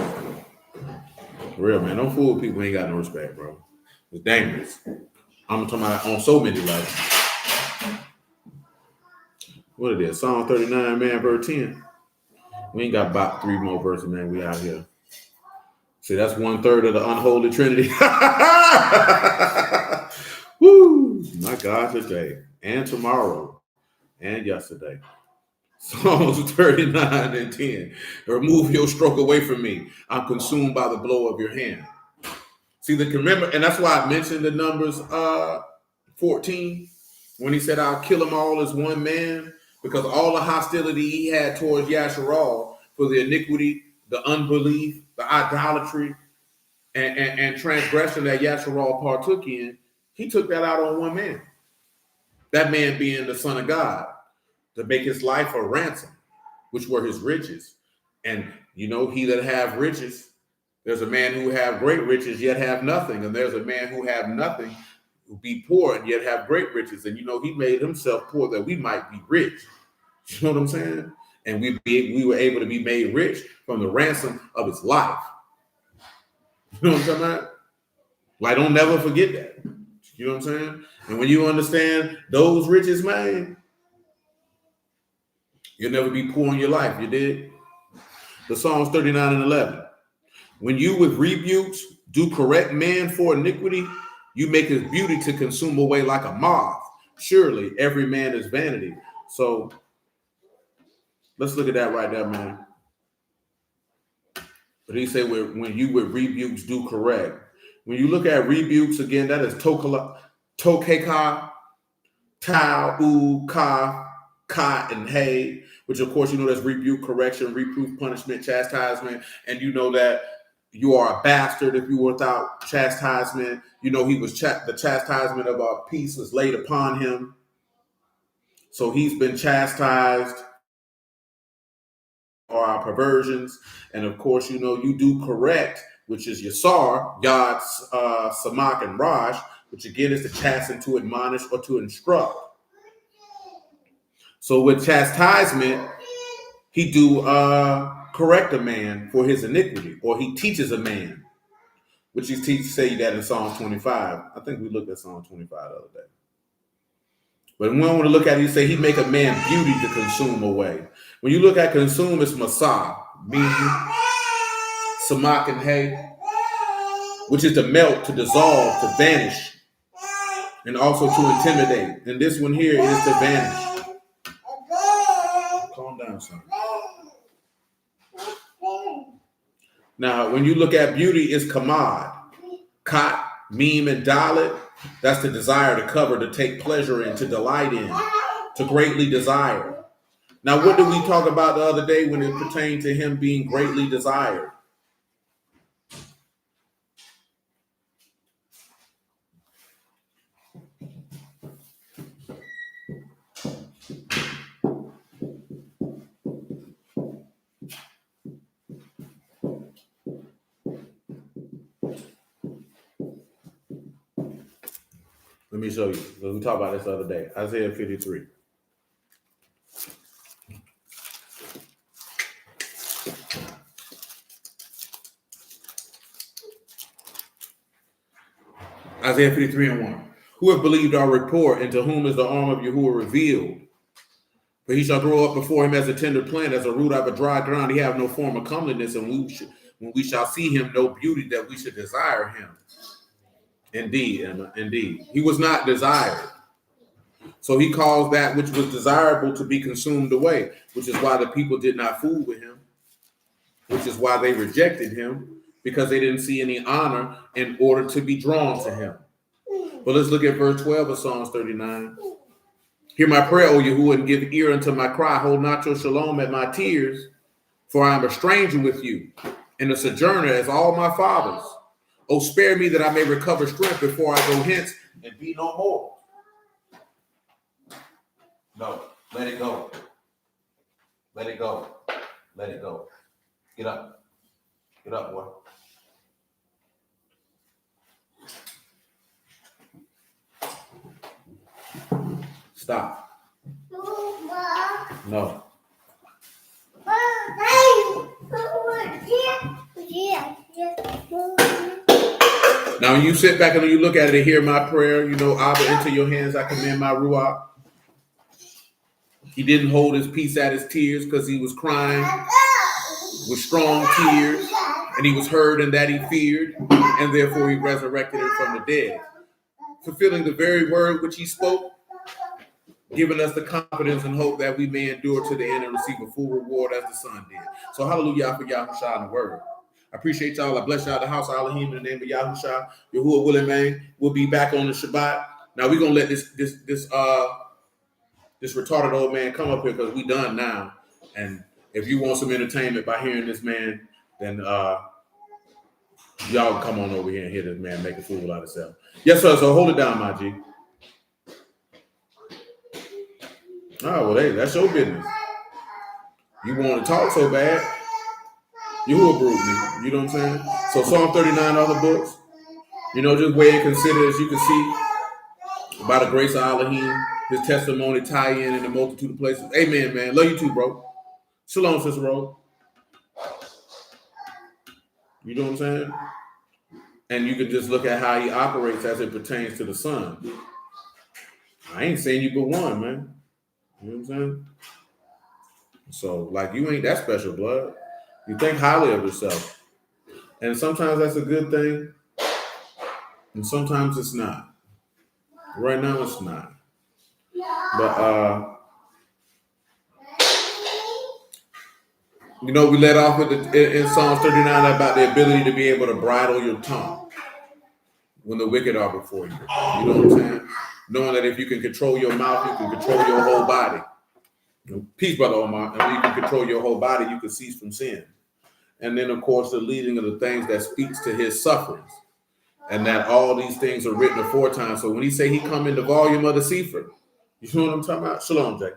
for real, man. Don't fool with people who ain't got no respect, bro. It's dangerous. I'm talking about on so many levels. What it is? Psalm 39, man, verse 10. We ain't got about 3 more verses, man. We out here. See, that's 1/3 of the unholy trinity. Woo! My God, today and tomorrow and yesterday. Psalms 39 and 10. Remove your stroke away from me. I'm consumed by the blow of your hand. See, remember, and that's why I mentioned the numbers 14 when he said, I'll kill them all as one man, because all the hostility he had towards Yasharal for the iniquity, the unbelief, the idolatry, and transgression that Yasharal partook in, he took that out on one man. That man being the Son of God, to make his life a ransom, which were his riches. And he that have riches, there's a man who have great riches yet have nothing, and there's a man who have nothing who be poor and yet have great riches. And he made himself poor that we might be rich. You know what I'm saying? And we were able to be made rich from the ransom of his life. You know what I'm talking about? Like, don't never forget that. You know what I'm saying? And when you understand those riches, man, you'll never be poor in your life. You did? The Psalms 39 and 11. When you with rebukes do correct man for iniquity, you make his beauty to consume away like a moth. Surely every man is vanity. So let's look at that right there, man. But he said, when you with rebukes do correct. When you look at rebukes, again, that is tokeka, tau, u, ka, and hey, which of course, that's rebuke, correction, reproof, punishment, chastisement. And you know that you are a bastard if you were without chastisement. He was the chastisement of our peace was laid upon him. So he's been chastised for our perversions. And of course, you do correct which is Yasar, Yod, Samak, and Raj, which again is to chasten, to admonish, or to instruct. So with chastisement, he do correct a man for his iniquity, or he teaches a man, which he say that in Psalm 25. I think we looked at Psalm 25 the other day. But when we want to look at it, he say he make a man beauty to consume away. When you look at consume, it's Masah, meaning Samak and Hay, which is to melt, to dissolve, to vanish, and also to intimidate. And this one here is to vanish. Calm down, son. Now, when you look at beauty, it's Kamad, Kat, Meme, and Dalit. That's the desire to cover, to take pleasure in, to delight in, to greatly desire. Now, what did we talk about the other day when it pertained to him being greatly desired? Let me show you. We talked about this the other day. Isaiah 53. Isaiah 53 and 1. Who have believed our report, and to whom is the arm of Yahuwah revealed? For he shall grow up before him as a tender plant, as a root out of a dry ground. He have no form of comeliness, and when we shall see him, no beauty that we should desire him. Indeed, Emma, indeed. He was not desired. So he caused that which was desirable to be consumed away, which is why the people did not fool with him, which is why they rejected him, because they didn't see any honor in order to be drawn to him. But let's look at verse 12 of Psalms 39. Hear my prayer, O Yahuwah, and give ear unto my cry. Hold not your shalom at my tears, for I am a stranger with you, and a sojourner as all my fathers. O spare me that I may recover strength before I go hence and be no more. No, let it go. Let it go. Let it go. Get up. Get up, boy. Stop. No. Now, when you sit back and you look at it and hear my prayer, you know, Abba, into your hands I commend my Ruach. He didn't hold his peace at his tears because he was crying with strong tears, and he was heard in that he feared, and therefore he resurrected him from the dead, fulfilling the very word which he spoke, giving us the confidence and hope that we may endure to the end and receive a full reward as the Son did. So hallelujah for Yahushua in the word. I appreciate y'all. I bless y'all, the house of Elohim, in the name of Yahushua. Yahuwah willing, man. We'll be back on the Shabbat. Now we're gonna let this retarded old man come up here because we done now. And if you want some entertainment by hearing this man, then y'all come on over here and hear this man make a fool out of himself. Yes, sir. So hold it down, my G. Oh, well, hey, that's your business. You want to talk so bad, you will brood me. You know what I'm saying? So Psalm 39, other books, you know, just weigh and consider, as you can see, by the grace of Elohim, his testimony tie in a multitude of places. Amen, man. Love you too, bro. Shalom, Sister Rose. You know what I'm saying? And you can just look at how he operates as it pertains to the Son. I ain't saying you but one, man. You know what I'm saying? So, like, you ain't that special, blood. You think highly of yourself. And sometimes that's a good thing. And sometimes it's not. Right now, it's not. But, you know, we let off with in Psalms 39 about the ability to be able to bridle your tongue when the wicked are before you. You know what I'm saying? Knowing that if you can control your mouth, you can control your whole body. Peace, Brother Omar. And when you can control your whole body, you can cease from sin. And then, of course, the leading of the things that speaks to his sufferings. And that all these things are written aforetime. So when he say he come in the volume of the Sefer, you know what I'm talking about? Shalom, Jake.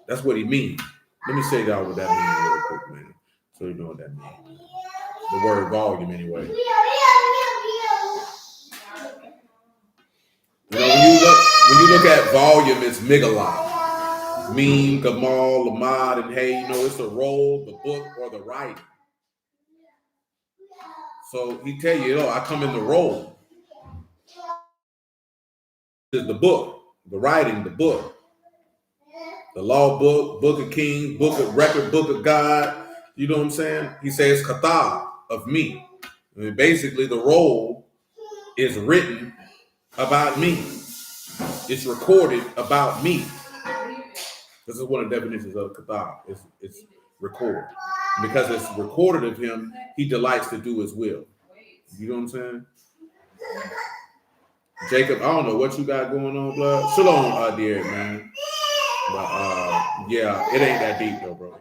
That's what he means. Let me say that what that means real quick, man. So you know what that means. The word volume, anyway. You know, when you look at volume, it's megalot. Meme, Gamal, Lamad, and Hey, you know, it's the roll, the book, or the writing. So he tell you, I come in the roll. The book, the writing, the book. The law book, book of Kings, book of record, book of God. You know what I'm saying? He says kata of me. I mean, basically, the roll is written about me. It's recorded about me. This is one of the definitions of kata. It's recorded. Because it's recorded of him, he delights to do his will. You know what I'm saying? Jacob, I don't know what you got going on, blood. Shalom, dear man. But yeah, it ain't that deep though, bro.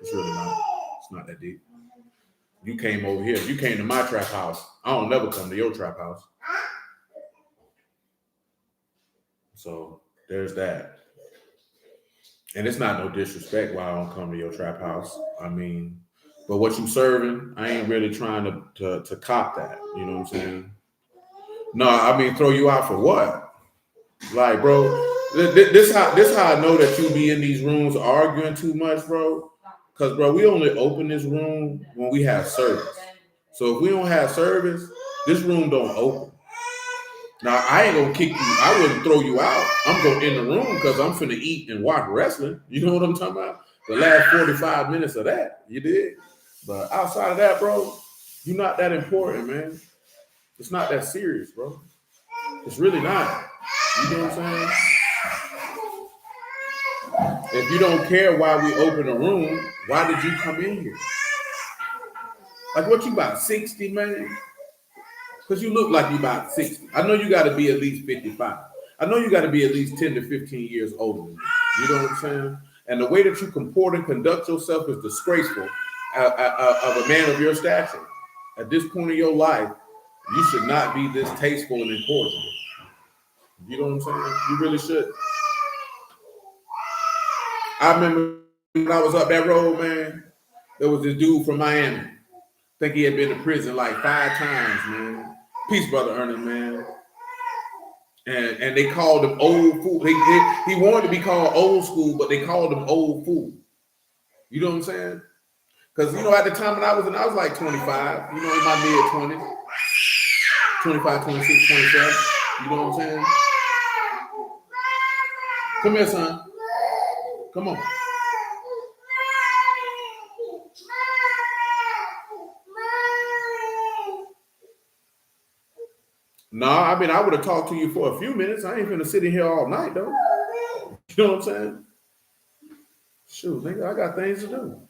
It's really not. It's not that deep. You came over here. You came to my trap house. I don't never come to your trap house. So there's that. And it's not no disrespect why I don't come to your trap house. I mean, but what you serving, I ain't really trying to cop that. You know what I'm saying? No, I mean throw you out for what? Like, bro, this how I know that you be in these rooms arguing too much, bro. Because, bro, we only open this room when we have service. So if we don't have service, this room don't open. Now, I ain't going to kick you. I wouldn't throw you out. I'm going in the room because I'm finna eat and watch wrestling. You know what I'm talking about? The last 45 minutes of that, you did. But outside of that, bro, you're not that important, man. It's not that serious, bro. It's really not. You know what I'm saying? If you don't care why we open a room, why did you come in here? Like, what you about 60, man? Because you look like you about 60. I know you got to be at least 55. I know you got to be at least 10 to 15 years older than me. You know what I'm saying? And the way that you comport and conduct yourself is disgraceful of a man of your stature. At this point in your life, you should not be this tasteful and incorrigible. You know what I'm saying? You really should. I remember when I was up that road, man, there was this dude from Miami. I think he had been to prison like 5 times, man. Peace, brother Ernest, man. And they called him old fool. He wanted to be called old school, but they called him old fool. You know what I'm saying? Because, you know, at the time when I was like 25, you know, in my mid-20s, 25, 26, 27. You know what I'm saying? Come here, son. Come on. No, I mean, I would have talked to you for a few minutes. I ain't gonna sit in here all night, though. You know what I'm saying? Shoot, nigga, I got things to do.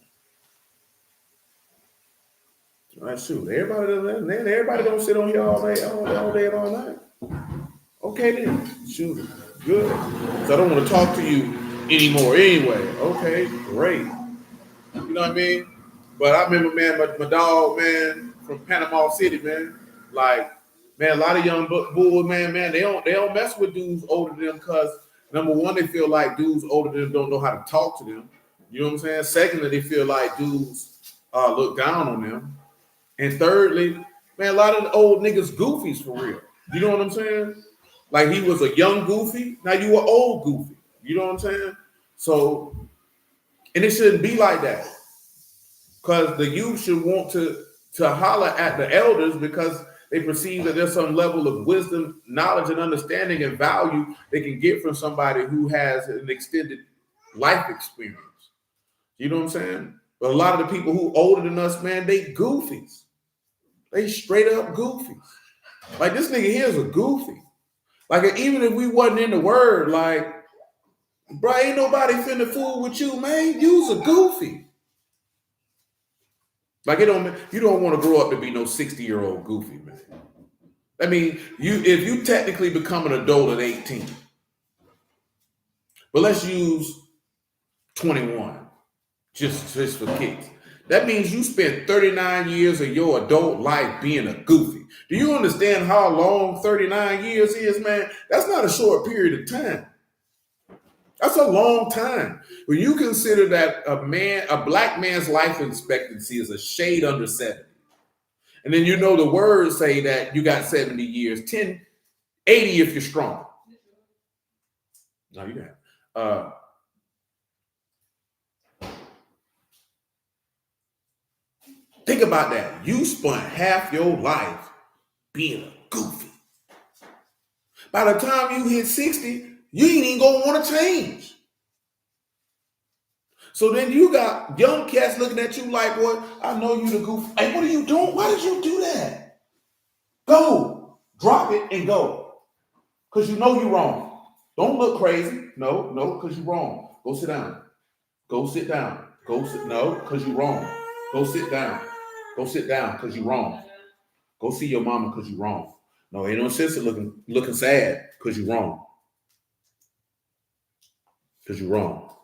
All right, shoot. Everybody don't sit on here all day and all night. Okay, then. Shoot. Good. So I don't want to talk to you anymore anyway. Okay, great. You know what I mean? But I remember, man, my dog, man, from Panama City, man, like, man, a lot of young bulls, man, they don't mess with dudes older than them because, number one, they feel like dudes older than them don't know how to talk to them. You know what I'm saying? Secondly, they feel like dudes look down on them. And thirdly, man, a lot of the old niggas goofies for real. You know what I'm saying? Like, he was a young goofy, now you an old goofy. You know what I'm saying? So, and it shouldn't be like that. Because the youth should want to holler at the elders because they perceive that there's some level of wisdom, knowledge, and understanding and value they can get from somebody who has an extended life experience. You know what I'm saying? But a lot of the people who older than us, man, they goofies. They straight up goofies. Like, this nigga here is a goofy. Like, even if we wasn't in the word, like, bro, ain't nobody finna fool with you, man. You's a goofy. Like, you don't want to grow up to be no 60-year-old goofy, man. I mean, if you technically become an adult at 18, but let's use 21, just for kicks. That means you spent 39 years of your adult life being a goofy. Do you understand how long 39 years is, man? That's not a short period of time. That's a long time. When you consider that a black man's life expectancy is a shade under 70. And then you know the words say that you got 70 years, 10, 80 if you're strong. No, you got think about that. You spent half your life being a goofy. By the time you hit 60, you ain't even gonna want to change. So then you got young cats looking at you like, "What? I know you the goofy. Hey, what are you doing? Why did you do that? Go, drop it and go, cause you know you're wrong. Don't look crazy. No, cause you're wrong. Go sit down. Go sit down. Go sit. No, cause you're wrong. Go sit down. Go sit down, cause you're wrong. Go see your mama, cause you're wrong. No, ain't no sense of looking sad, cause you're wrong. Cause you're wrong.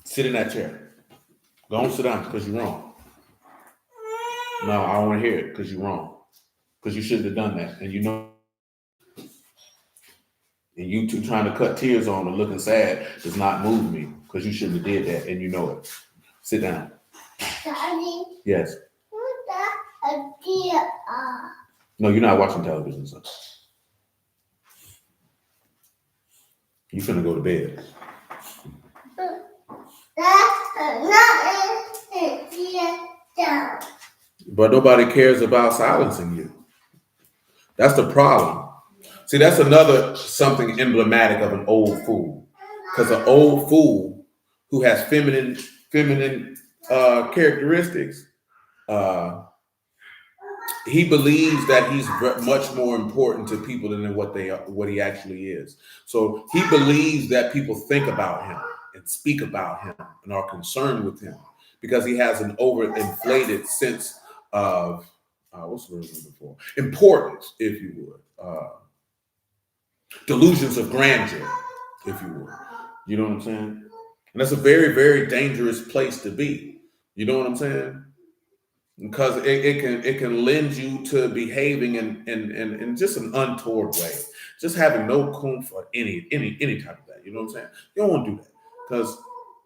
Sit in that chair. Go on, sit down, cause you're wrong. No, I don't want to hear it, cause you're wrong. Cause you shouldn't have done that, and you know. And you two trying to cut tears on and looking sad does not move me, because you shouldn't have did that, and you know it. Sit down. Daddy. Yes. No, you're not watching television, son. You finna go to bed. But nobody cares about silencing you. That's the problem. See, that's another something emblematic of an old fool. Because an old fool who has feminine characteristics, he believes that he's much more important to people than what he actually is. So he believes that people think about him and speak about him and are concerned with him because he has an overinflated sense of what's the word I'm looking for? Importance, if you would. Delusions of grandeur, if you would. You know what I'm saying? And that's a very, very dangerous place to be. You know what I'm saying? Because it can lend you to behaving in just an untoward way, just having no coom for any type of that. You know what I'm saying? You don't want to do that because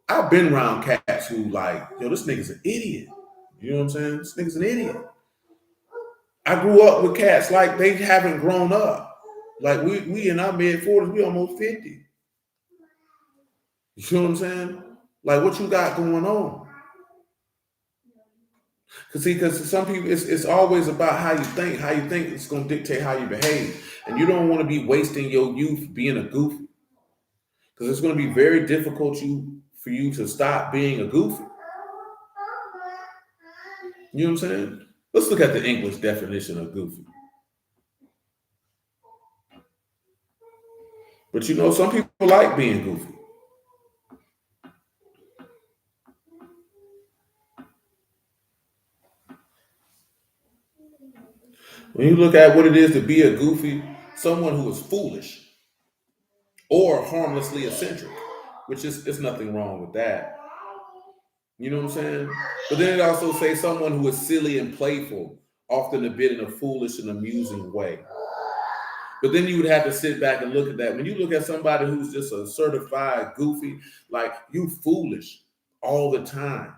I've been around cats who like, yo, this nigga's an idiot. You know what I'm saying? This nigga's an idiot. I grew up with cats like they haven't grown up. Like we in our mid-40s, we almost 50. You know what I'm saying? Like what you got going on? Because some people, it's always about how you think. How you think is going to dictate how you behave. And you don't want to be wasting your youth being a goofy. Because it's going to be very difficult for you to stop being a goofy. You know what I'm saying? Let's look at the English definition of goofy. But you know, some people like being goofy. When you look at what it is to be a goofy, someone who is foolish or harmlessly eccentric, which is there's nothing wrong with that. You know what I'm saying? But then it also says someone who is silly and playful, often a bit in a foolish and amusing way. But then you would have to sit back and look at that. When you look at somebody who's just a certified goofy, like you foolish all the time.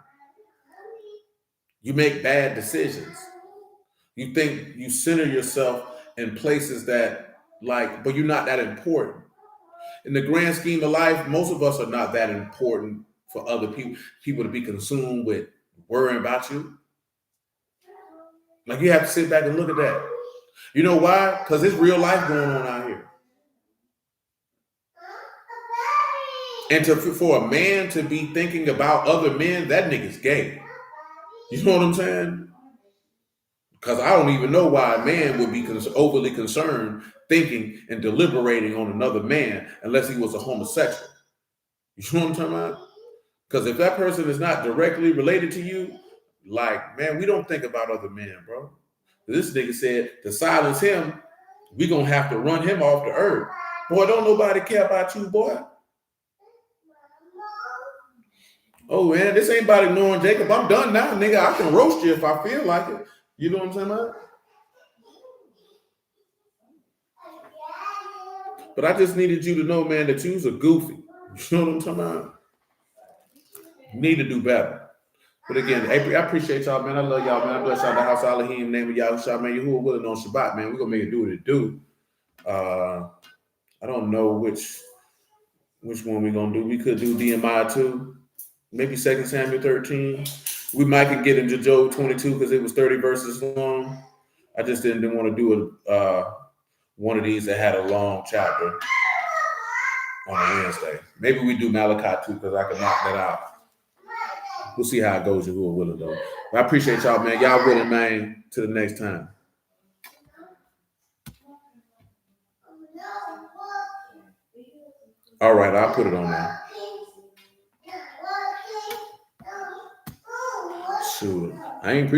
You make bad decisions. You think you center yourself in places that but you're not that important. In the grand scheme of life, most of us are not that important for other people to be consumed with worrying about you. Like you have to sit back and look at that. You know why? Because there's real life going on out here. And for a man to be thinking about other men, that nigga's gay. You know what I'm saying? Because I don't even know why a man would be overly concerned thinking and deliberating on another man unless he was a homosexual. You know what I'm talking about? Because if that person is not directly related to you, like, man, we don't think about other men, bro. This nigga said to silence him, we gonna have to run him off the earth. Boy, don't nobody care about you, boy. Oh, man, this ain't about ignoring Jacob. I'm done now, nigga. I can roast you if I feel like it. You know what I'm saying about? But I just needed you to know, man, that you's a goofy. You know what I'm talking about? You need to do better. But again, I appreciate y'all, man. I love y'all, man. I bless y'all. The house, Elohim, name of Yahushua, man. Yahuwah willing on Shabbat, man. We're gonna make it do what it do. I don't know which one we're gonna do. We could do Nehemiah 2, maybe 2 Samuel 13. We might could get into Job 22 because it was 30 verses long. I just didn't want to do one of these that had a long chapter on a Wednesday. Maybe we do Malachi 2 because I can knock that out. We'll see how it goes. Yahuwah willing, though. But I appreciate y'all, man. Y'all willing, man. Till the next time. All right, I'll put it on there. Shoot, I ain't